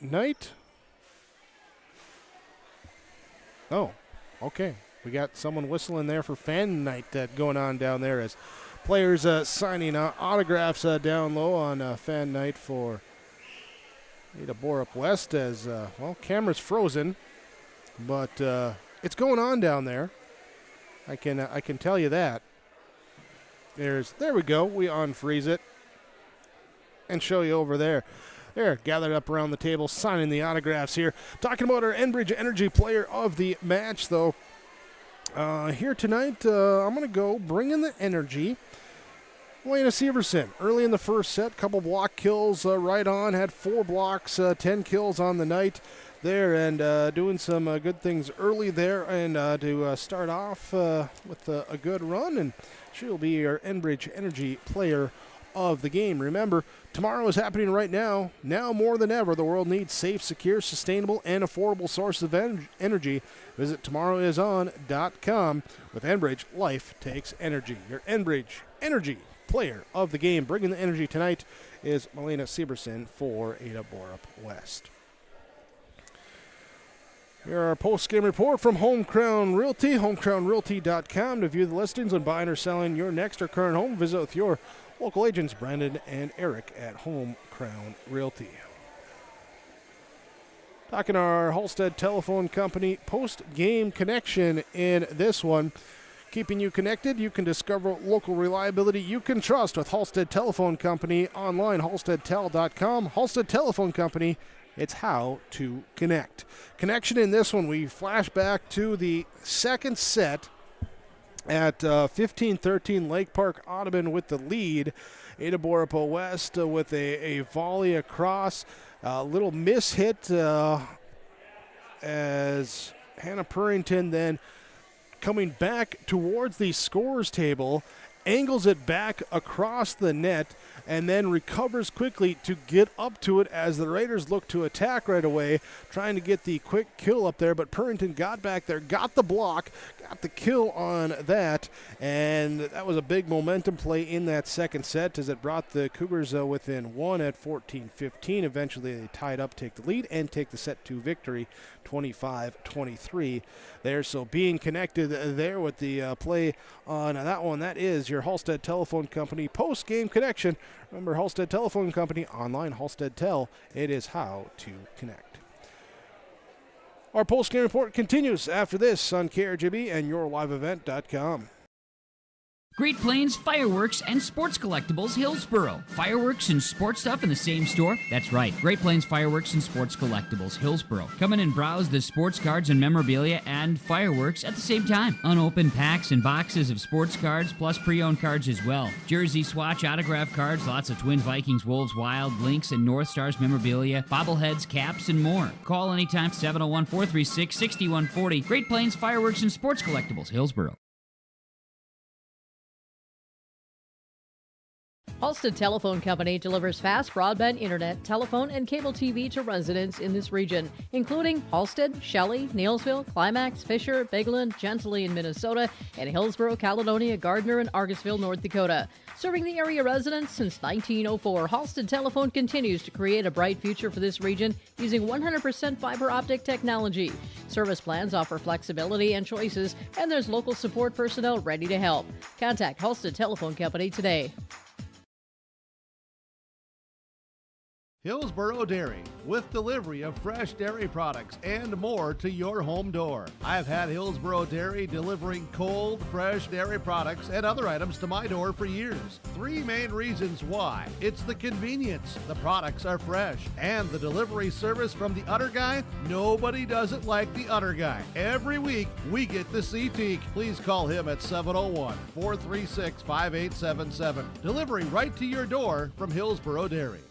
Night. Oh, okay. We got someone whistling there for fan night going on down there as players signing autographs down low on fan night for Ada-Borup-West as, camera's frozen, but it's going on down there. I can tell you that. There we go. We unfreeze it and show you over there. They're gathered up around the table signing the autographs here. Talking about our Enbridge Energy Player of the Match, though. Here tonight, I'm going to go bring in the energy. Elena Severson, early in the first set, couple block kills right on, had 4 blocks, 10 kills on the night there, and doing some good things early there, and to start off with a good run, and she'll be our Enbridge Energy Player of the game. Remember, tomorrow is happening right now. Now more than ever, the world needs safe, secure, sustainable, and affordable sources of energy. Visit tomorrowison.com. With Enbridge, life takes energy. Your Enbridge Energy Player of the game. Bringing the energy tonight is Melina Severson for Ada-Borup-West. Here our post-game report from Home Crown Realty, homecrownrealty.com. To view the listings on buying or selling your next or current home, visit with your local agents, Brandon and Eric at Home Crown Realty. Talking our Halstead Telephone Company post-game connection in this one. Keeping you connected, you can discover local reliability you can trust with Halstead Telephone Company online, halsteadtel.com. Halstead Telephone Company, it's how to connect. Connection in this one, we flash back to the second set at 15-13, Lake Park-Audubon with the lead. Ada-Borup-West with a volley across. A little miss hit as Hannah Purrington then coming back towards the scorer's table angles it back across the net, and then recovers quickly to get up to it as the Raiders look to attack right away, trying to get the quick kill up there. But Purrington got back there, got the block, got the kill on that, and that was a big momentum play in that second set as it brought the Cougars within one at 14-15. Eventually they tied up, take the lead, and take the set 2 victory, 25-23 there. So being connected there with the play on that one, that is your Halstead Telephone Company post-game connection. Remember, Halstead Telephone Company, online, Halstead Tel. It is how to connect. Our post-game report continues after this on KRGB and YourLiveEvent.com. Great Plains Fireworks and Sports Collectibles, Hillsboro. Fireworks and sports stuff in the same store? That's right. Great Plains Fireworks and Sports Collectibles, Hillsboro. Come in and browse the sports cards and memorabilia and fireworks at the same time. Unopened packs and boxes of sports cards, plus pre-owned cards as well. Jersey, swatch, autograph cards, lots of Twins, Vikings, Wolves, Wild, Lynx, and North Stars memorabilia, bobbleheads, caps, and more. Call anytime, 701-436-6140. Great Plains Fireworks and Sports Collectibles, Hillsboro. Halstead Telephone Company delivers fast broadband internet, telephone, and cable TV to residents in this region, including Halstead, Shelley, Neillsville, Climax, Fisher, Bigland, Gentilly in Minnesota, and Hillsboro, Caledonia, Gardner, and Argosville, North Dakota. Serving the area residents since 1904, Halstead Telephone continues to create a bright future for this region using 100% fiber optic technology. Service plans offer flexibility and choices, and there's local support personnel ready to help. Contact Halstead Telephone Company today. Hillsboro Dairy, with delivery of fresh dairy products and more to your home door. I've had Hillsboro Dairy delivering cold, fresh dairy products and other items to my door for years. 3 main reasons why. It's the convenience, the products are fresh, and the delivery service from the Udder Guy. Nobody does it like the Udder Guy. Every week, we get the CT. Please call him at 701-436-5877. Delivery right to your door from Hillsboro Dairy.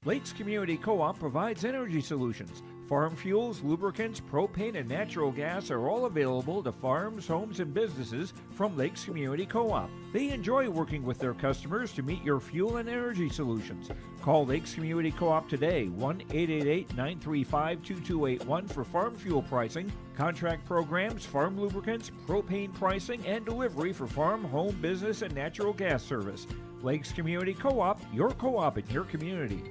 Lakes Community Co-op provides energy solutions. Farm fuels, lubricants, propane, and natural gas are all available to farms, homes, and businesses from Lakes Community Co-op. They enjoy working with their customers to meet your fuel and energy solutions. Call Lakes Community Co-op today, 1-888-935-2281 for farm fuel pricing, contract programs, farm lubricants, propane pricing, and delivery for farm, home, business, and natural gas service. Lakes Community Co-op, your co-op in your community.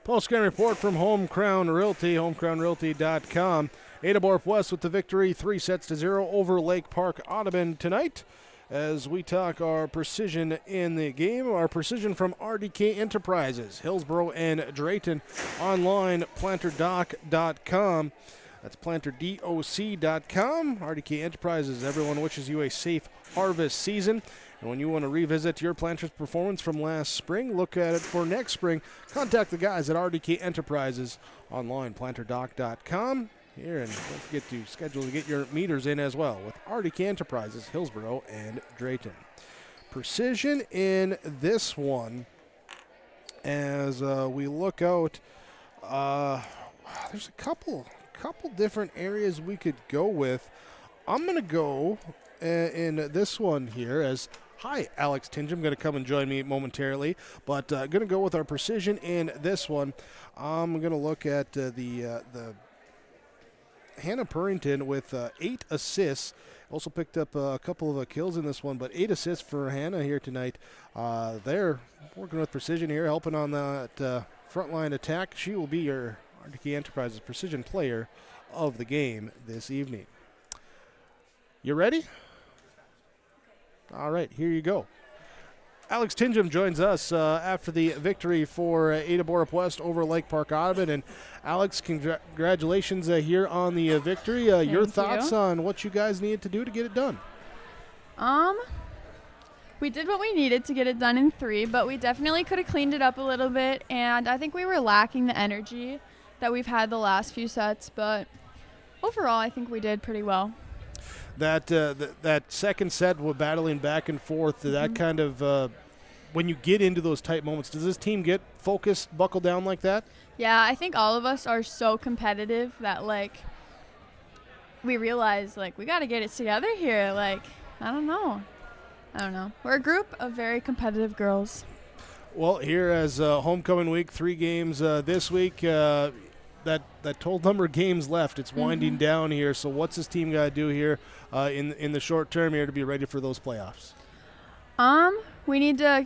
Post-game report from Home Crown Realty, homecrownrealty.com. Ada-Borup-West with the victory, 3-0 over Lake Park-Audubon tonight. As we talk our precision in the game, our precision from RDK Enterprises, Hillsboro and Drayton, online, planterdoc.com. That's planterdoc.com. RDK Enterprises, everyone wishes you a safe harvest season. And when you want to revisit your planter's performance from last spring, look at it for next spring, contact the guys at RDK Enterprises, online, planterdoc.com. Here, and don't forget to schedule to get your meters in as well with RDK Enterprises, Hillsboro and Drayton. Precision in this one as we look out. There's a couple different areas we could go with. I'm going to go in this one here as hi, Alex Tingham, going to come and join me momentarily, but going to go with our precision in this one. I'm going to look at the Hannah Purrington with 8 assists. Also picked up a couple of kills in this one, but 8 assists for Hannah here tonight. They're working with precision here, helping on that frontline attack. She will be your RDK Enterprises precision player of the game this evening. You ready? All right, here you go. Alex Tingham joins us after the victory for Ada-Borup-West over Lake Park-Audubon. And Alex, congratulations here on the victory. Your thoughts on what you guys needed to do to get it done? We did what we needed to get it done in 3, but we definitely could have cleaned it up a little bit. And I think we were lacking the energy that we've had the last few sets. But overall, I think we did pretty well. That second set, we're battling back and forth. That kind of, when you get into those tight moments, does this team get focused, buckle down like that? Yeah, I think all of us are so competitive that, like, we realized, like, we got to get it together here. Like, I don't know. We're a group of very competitive girls. Well, here as homecoming week, 3 games this week. That total number of games left. It's winding down here. So what's this team got to do here in the short term here to be ready for those playoffs? We need to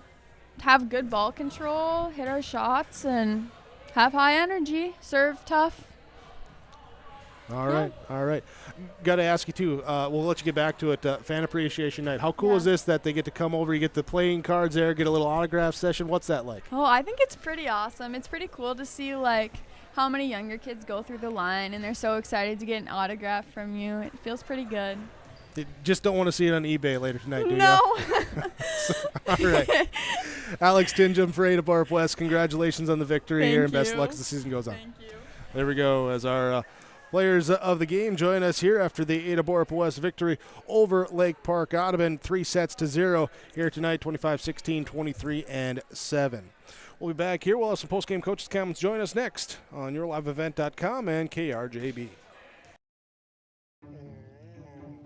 have good ball control, hit our shots, and have high energy, serve tough. All right. Got to ask you, too. We'll let you get back to it. Fan Appreciation Night. How cool is this that they get to come over, you get the playing cards there, get a little autograph session? What's that like? Oh, I think it's pretty awesome. It's pretty cool to see, like, how many younger kids go through the line, and they're so excited to get an autograph from you. It feels pretty good. You just don't want to see it on eBay later tonight, do you? No. All right. Alex Tinjum for Ada-Borup-West, congratulations on the victory here, and best of luck as the season goes on. Thank you. There we go, as our players of the game join us here after the Ada-Borup-West victory over Lake Park-Audubon, 3-0 here tonight, 25-16, 23-7. We'll be back here. We'll have some post-game coaches' comments join us next on YourLiveEvent.com and KRJB.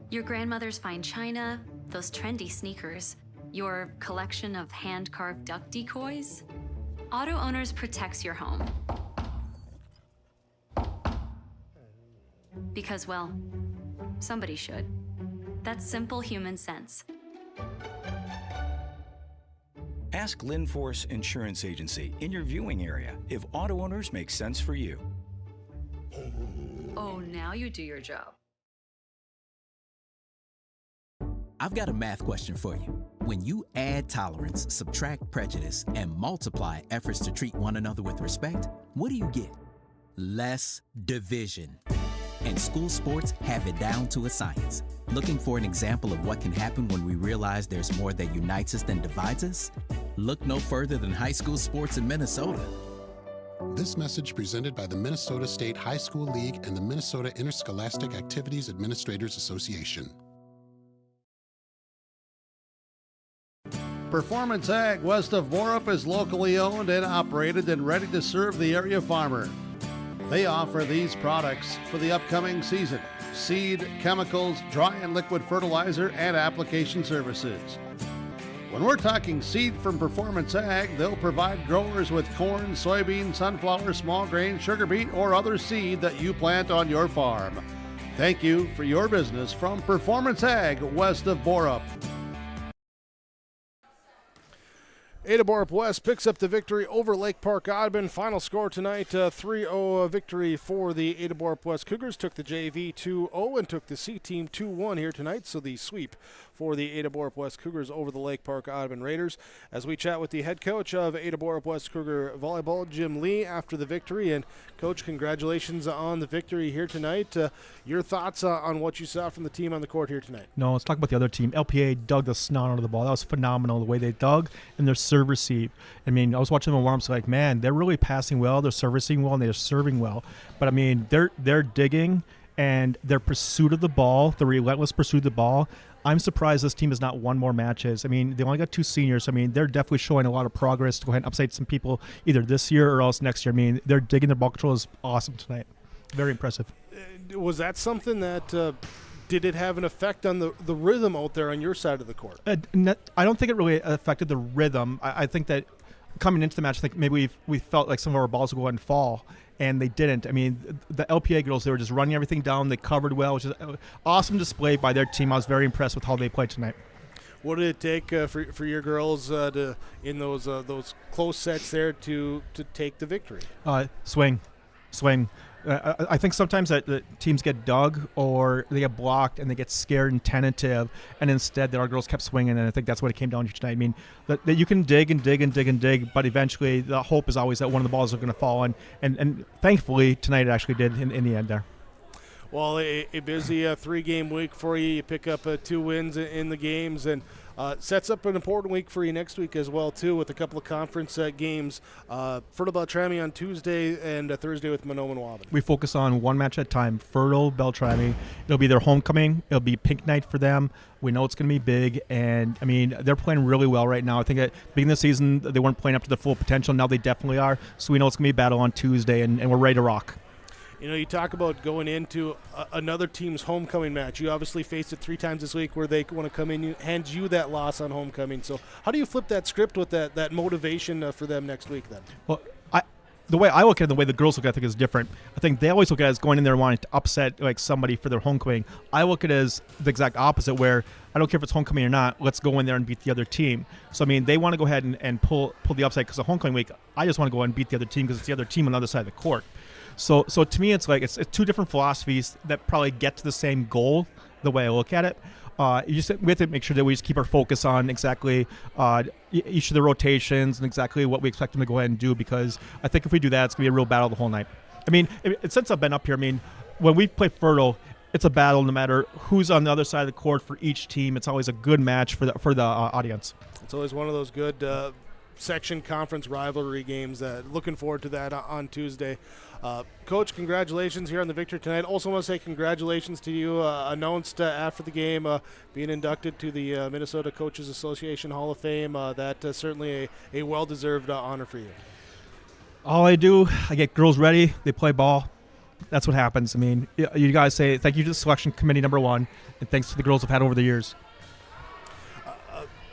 Your grandmother's fine china, those trendy sneakers, your collection of hand-carved duck decoys. Auto Owners protects your home. Because, well, somebody should. That's simple human sense. Ask Linforce Insurance Agency in your viewing area if Auto Owners makes sense for you. Oh, now you do your job. I've got a math question for you. When you add tolerance, subtract prejudice, and multiply efforts to treat one another with respect, what do you get? Less division. And school sports have it down to a science. Looking for an example of what can happen when we realize there's more that unites us than divides us? Look no further than high school sports in Minnesota. This message presented by the Minnesota State High School League and the Minnesota Interscholastic Activities Administrators Association. Performance Ag west of Borup is locally owned and operated and ready to serve the area farmer. They offer these products for the upcoming season: seed, chemicals, dry and liquid fertilizer, and application services. When we're talking seed from Performance Ag, they'll provide growers with corn, soybean, sunflower, small grain, sugar beet, or other seed that you plant on your farm. Thank you for your business from Performance Ag west of Borup. Ada-Borup-West picks up the victory over Lake Park-Audubon. Final score tonight, 3-0 victory for the Ada-Borup-West Cougars. Took the JV 2-0 and took the C team 2-1 here tonight. So the sweep for the Ada-Borup-West Cougars over the Lake Park-Audubon Raiders. As we chat with the head coach of Ada-Borup-West Cougar Volleyball, Jim Lee, after the victory. And Coach, congratulations on the victory here tonight. Your thoughts on what you saw from the team on the court here tonight? No, let's talk about the other team. LPA dug the snot out of the ball. That was phenomenal, the way they dug and their serve receive. I mean, I was watching them in warm-ups like, man, they're really passing well, they're servicing well, and they're serving well. But I mean, they're digging, and their pursuit of the ball, the relentless pursuit of the ball. I'm surprised this team has not won more matches. I mean, they only got 2 seniors. I mean, they're definitely showing a lot of progress to go ahead and upside some people either this year or else next year. I mean, they're digging. Their ball control is awesome tonight. Very impressive. Was that something that did it have an effect on the rhythm out there on your side of the court? I don't think it really affected the rhythm. I think that coming into the match, I think maybe we felt like some of our balls would go ahead and fall, and they didn't. I mean, the LPA girls, they were just running everything down. They covered well, which is an awesome display by their team. I was very impressed with how they played tonight. What did it take for your girls in those close sets there to take the victory? Swing. I think sometimes that teams get dug or they get blocked and they get scared and tentative, and instead our girls kept swinging, and I think that's what it came down to tonight. I mean, that you can dig and dig and dig and dig, but eventually the hope is always that one of the balls are going to fall, and thankfully tonight it actually did in the end there. Well, a busy 3-game week for you. You pick up 2 wins in the games, and sets up an important week for you next week as well, too, with a couple of conference games. Fertile Beltrami on Tuesday and Thursday with Monoman Waban. We focus on one match at a time. Fertile Beltrami. It'll be their homecoming. It'll be pink night for them. We know it's going to be big, and, I mean, they're playing really well right now. I think at the beginning of the season they weren't playing up to the full potential. Now they definitely are. So we know it's going to be a battle on Tuesday, and we're ready to rock. You talk about going into another team's homecoming match. You obviously faced it 3 times this week where they want to come in and hand you that loss on homecoming. So how do you flip that script with that motivation for them next week then? Well, the way I look at it, the way the girls look at it, I think is different. I think they always look at it as going in there wanting to upset like somebody for their homecoming. I look at it as the exact opposite, where I don't care if it's homecoming or not. Let's go in there and beat the other team. So I mean, they want to go ahead and pull the upside because of homecoming week. I just want to go and beat the other team because it's the other team on the other side of the court. So to me, it's like it's 2 different philosophies that probably get to the same goal. The way I look at it. We have to make sure that we just keep our focus on exactly each of the rotations and exactly what we expect them to go ahead and do, because I think if we do that, it's going to be a real battle the whole night. I mean, since I've been up here, I mean, when we play Fertile, it's a battle no matter who's on the other side of the court for each team. It's always a good match for the audience. It's always one of those good section conference rivalry games. Looking forward to that on Tuesday. Coach, congratulations here on the victory tonight. Also want to say congratulations to you, announced after the game, being inducted to the Minnesota Coaches Association Hall of Fame. That's certainly a well-deserved honor for you. All I do, I get girls ready, they play ball. That's what happens. I mean, you guys say thank you to the selection committee, number 1, and thanks to the girls I've had over the years.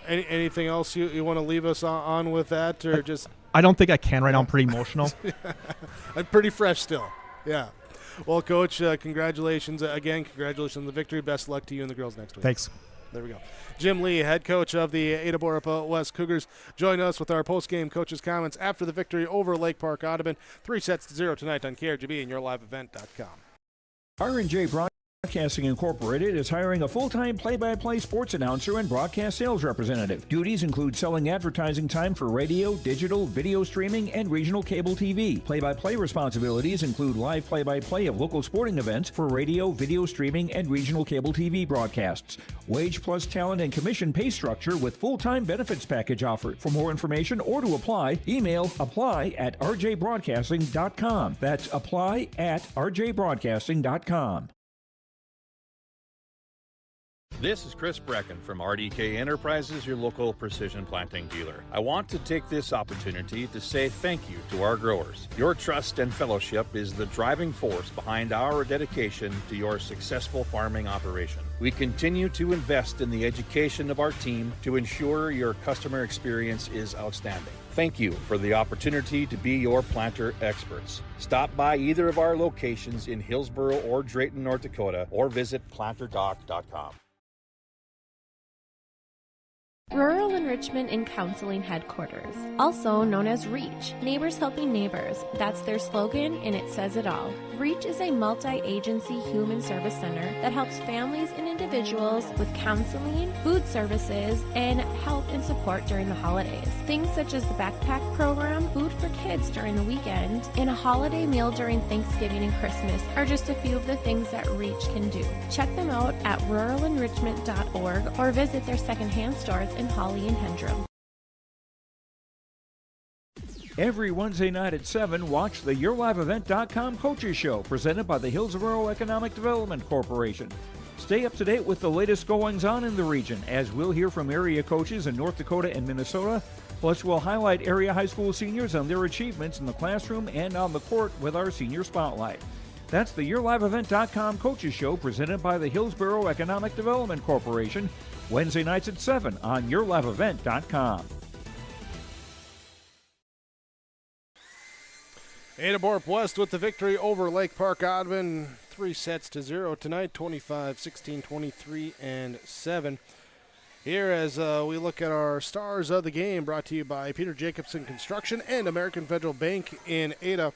Anything else you want to leave us on with that, or just? I don't think I can right now. I'm pretty emotional. I'm pretty fresh still. Yeah. Well, Coach, congratulations again. Congratulations on the victory. Best luck to you and the girls next week. Thanks. There we go. Jim Lee, head coach of the Ada-Borup-West Cougars, join us with our post-game coaches' comments after the victory over Lake Park-Audubon. 3-0 tonight on KRGB and yourliveevent.com. R&J Broadcasting Incorporated is hiring a full-time play-by-play sports announcer and broadcast sales representative. Duties include selling advertising time for radio, digital, video streaming, and regional cable TV. Play-by-play responsibilities include live play-by-play of local sporting events for radio, video streaming, and regional cable TV broadcasts. Wage plus talent and commission pay structure with full-time benefits package offered. For more information or to apply, email apply@rjbroadcasting.com. That's apply@rjbroadcasting.com. This is Chris Brecken from RDK Enterprises, your local precision planting dealer. I want to take this opportunity to say thank you to our growers. Your trust and fellowship is the driving force behind our dedication to your successful farming operation. We continue to invest in the education of our team to ensure your customer experience is outstanding. Thank you for the opportunity to be your planter experts. Stop by either of our locations in Hillsboro or Drayton, North Dakota, or visit planterdoc.com. Rural Enrichment and Counseling Headquarters, also known as REACH, Neighbors Helping Neighbors. That's their slogan, and it says it all. REACH is a multi-agency human service center that helps families and individuals with counseling, food services, and help and support during the holidays. Things such as the backpack program, food for kids during the weekend, and a holiday meal during Thanksgiving and Christmas are just a few of the things that REACH can do. Check them out at ruralenrichment.org or visit their secondhand stores in Holly and Hendrum. Every Wednesday night at 7, watch the YourLiveEvent.com Coaches Show presented by the Hillsboro Economic Development Corporation. Stay up to date with the latest goings-on in the region, as we'll hear from area coaches in North Dakota and Minnesota. Plus, we'll highlight area high school seniors and their achievements in the classroom and on the court with our Senior Spotlight. That's the YourLiveEvent.com Coaches Show presented by the Hillsboro Economic Development Corporation, Wednesday nights at 7 on YourLiveEvent.com. Ada-Borup-West with the victory over Lake Park-Audubon, 3-0 tonight, 25-16, 23, and 7. Here as we look at our stars of the game, brought to you by Peter Jacobson Construction and American Federal Bank in Ada.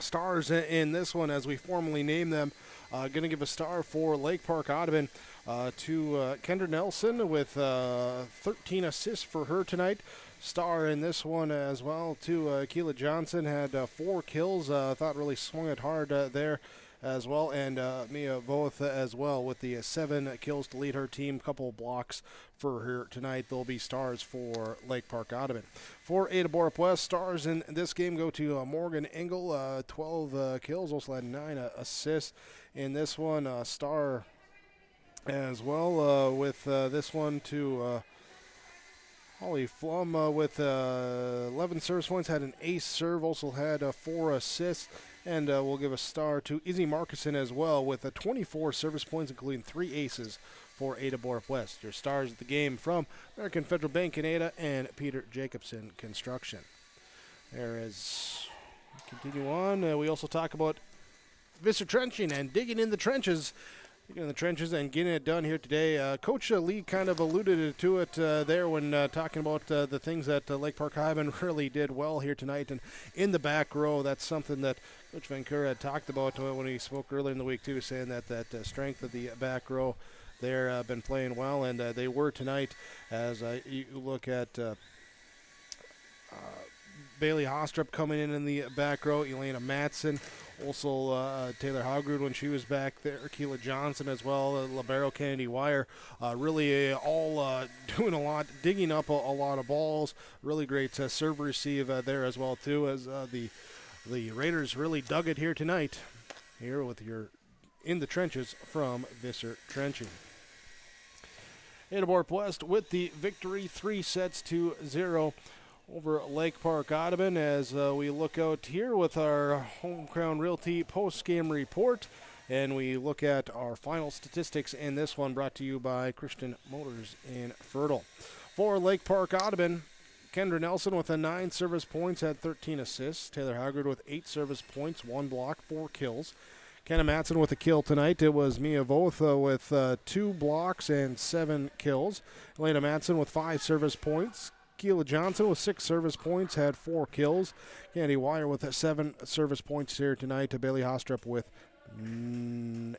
Stars in this one, as we formally name them, going to give a star for Lake Park-Audubon to Kendra Nelson with 13 assists for her tonight. Star in this one as well to Keela Johnson, had 4 kills. Thought really swung it hard there as well, and Mia Voth as well with the 7 kills to lead her team. Couple blocks for her tonight. They'll be stars for Lake Park-Audubon. For Ada-Borup-West, stars in this game go to Morgan Engel, 12 kills, also had 9 assists in this one. Star as well with this one to Holly Flum with 11 service points, had an ace serve, also had 4 assists And we'll give a star to Izzy Markison as well with 24 service points, including 3 aces for Ada-Borup-West. Your stars of the game from American Federal Bank in Ada and Peter Jacobson Construction. There is, continue on, we also talk about Visser trenching and digging in the trenches. Digging in the trenches and getting it done here today. Coach Lee kind of alluded to it there when talking about the things that Lake Park-Audubon really did well here tonight. And in the back row, that's something that Coach Vancouver had talked about when he spoke earlier in the week too, saying that strength of the back row there been playing well, and they were tonight. As you look at Bailey Hostrup coming in the back row, Elena Matson, also Taylor Hogrud when she was back there, Keela Johnson as well, Libero Kennedy Wire, really all doing a lot, digging up a lot of balls. Really great serve receive there as well too, as the Raiders really dug it here tonight. Here with your in the trenches from Visser Trenching. Ada-Borup-West with the victory, 3-0 over Lake Park-Audubon, as we look out here with our Home Crown Realty post-game report, and we look at our final statistics in this one, brought to you by Christian Motors in Fertile. For Lake Park-Audubon, Kendra Nelson with 9 service points, had 13 assists. Taylor Hogrud with 8 service points, 1 block, 4 kills. Kenna Matson with a kill tonight. It was Mia Voth with 2 blocks and 7 kills. Elena Matson with 5 service points. Keela Johnson with 6 service points, had 4 kills. Candy Wire with 7 service points here tonight. Bailey Hostrup with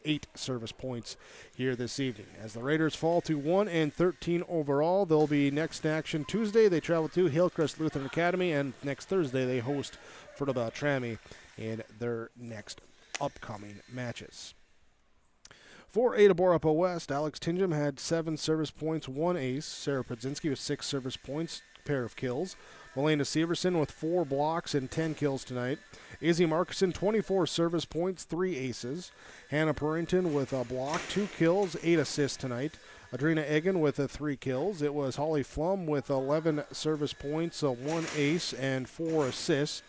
8 service points here this evening. As the Raiders fall to 1-13 overall, they'll be next in action Tuesday. They travel to Hillcrest Lutheran Academy, and next Thursday they host Fertile-Beltrami in their next upcoming matches. For Ada-Borup-West, Alex Tingham had 7 service points, 1 ace. Sarah Podzinski with 6 service points, pair of kills. Melena Severson with 4 blocks and 10 kills tonight. Izzy Markison, 24 service points, 3 aces. Hannah Purrington with a block, 2 kills, 8 assists tonight. Adrina Egan with 3 kills. It was Holly Flum with 11 service points, 1 ace, and 4 assists.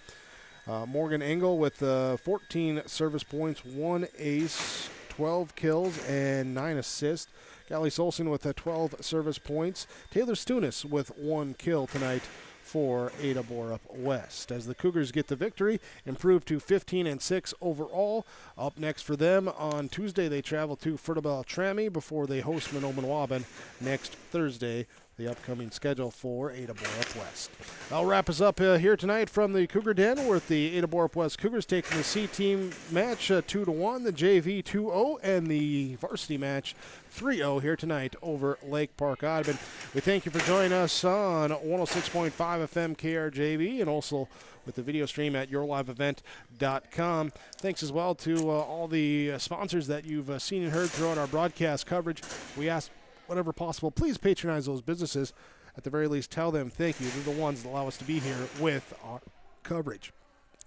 Morgan Engel with 14 service points, 1 ace, 12 kills, and 9 assists. Callie Solson with 12 service points. Taylor Stunis with 1 kill tonight for Ada-Borup-West. As the Cougars get the victory, improve to 15-6 overall. Up next for them on Tuesday, they travel to Fertile-Beltrami before they host Mahnomen-Waban next Thursday. The upcoming schedule for Ada-Borup-West. That'll wrap us up here tonight from the Cougar Den, with the Ada-Borup-West Cougars taking the C-team match 2-1, the JV 2-0, and the varsity match 3-0 here tonight over Lake Park-Audubon. We thank you for joining us on 106.5 FM KRJB, and also with the video stream at yourliveevent.com. Thanks as well to all the sponsors that you've seen and heard throughout our broadcast coverage. We ask, whatever possible, please patronize those businesses. At the very least, tell them thank you. They're the ones that allow us to be here with our coverage.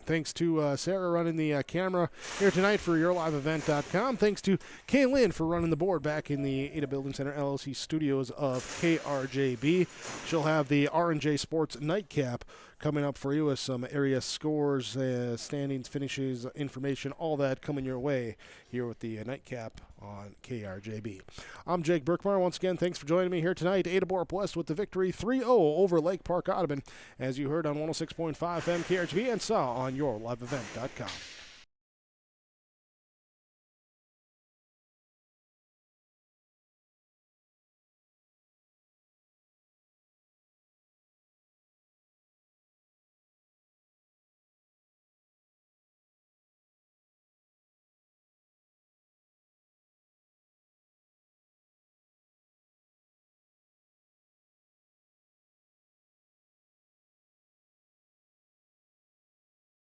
Thanks to Sarah running the camera here tonight for yourliveevent.com. Thanks to Kaylin for running the board back in the Ada Building Center LLC studios of KRJB. She'll have the R&J Sports Nightcap coming up for you with some area scores, standings, finishes, information, all that coming your way here with the Nightcap on KRJB. I'm Jake Berkmeyer. Once again, thanks for joining me here tonight. Ada-Borup-West with the victory 3-0 over Lake Park-Audubon, as you heard on 106.5 FM KRJB and saw on yourliveevent.com.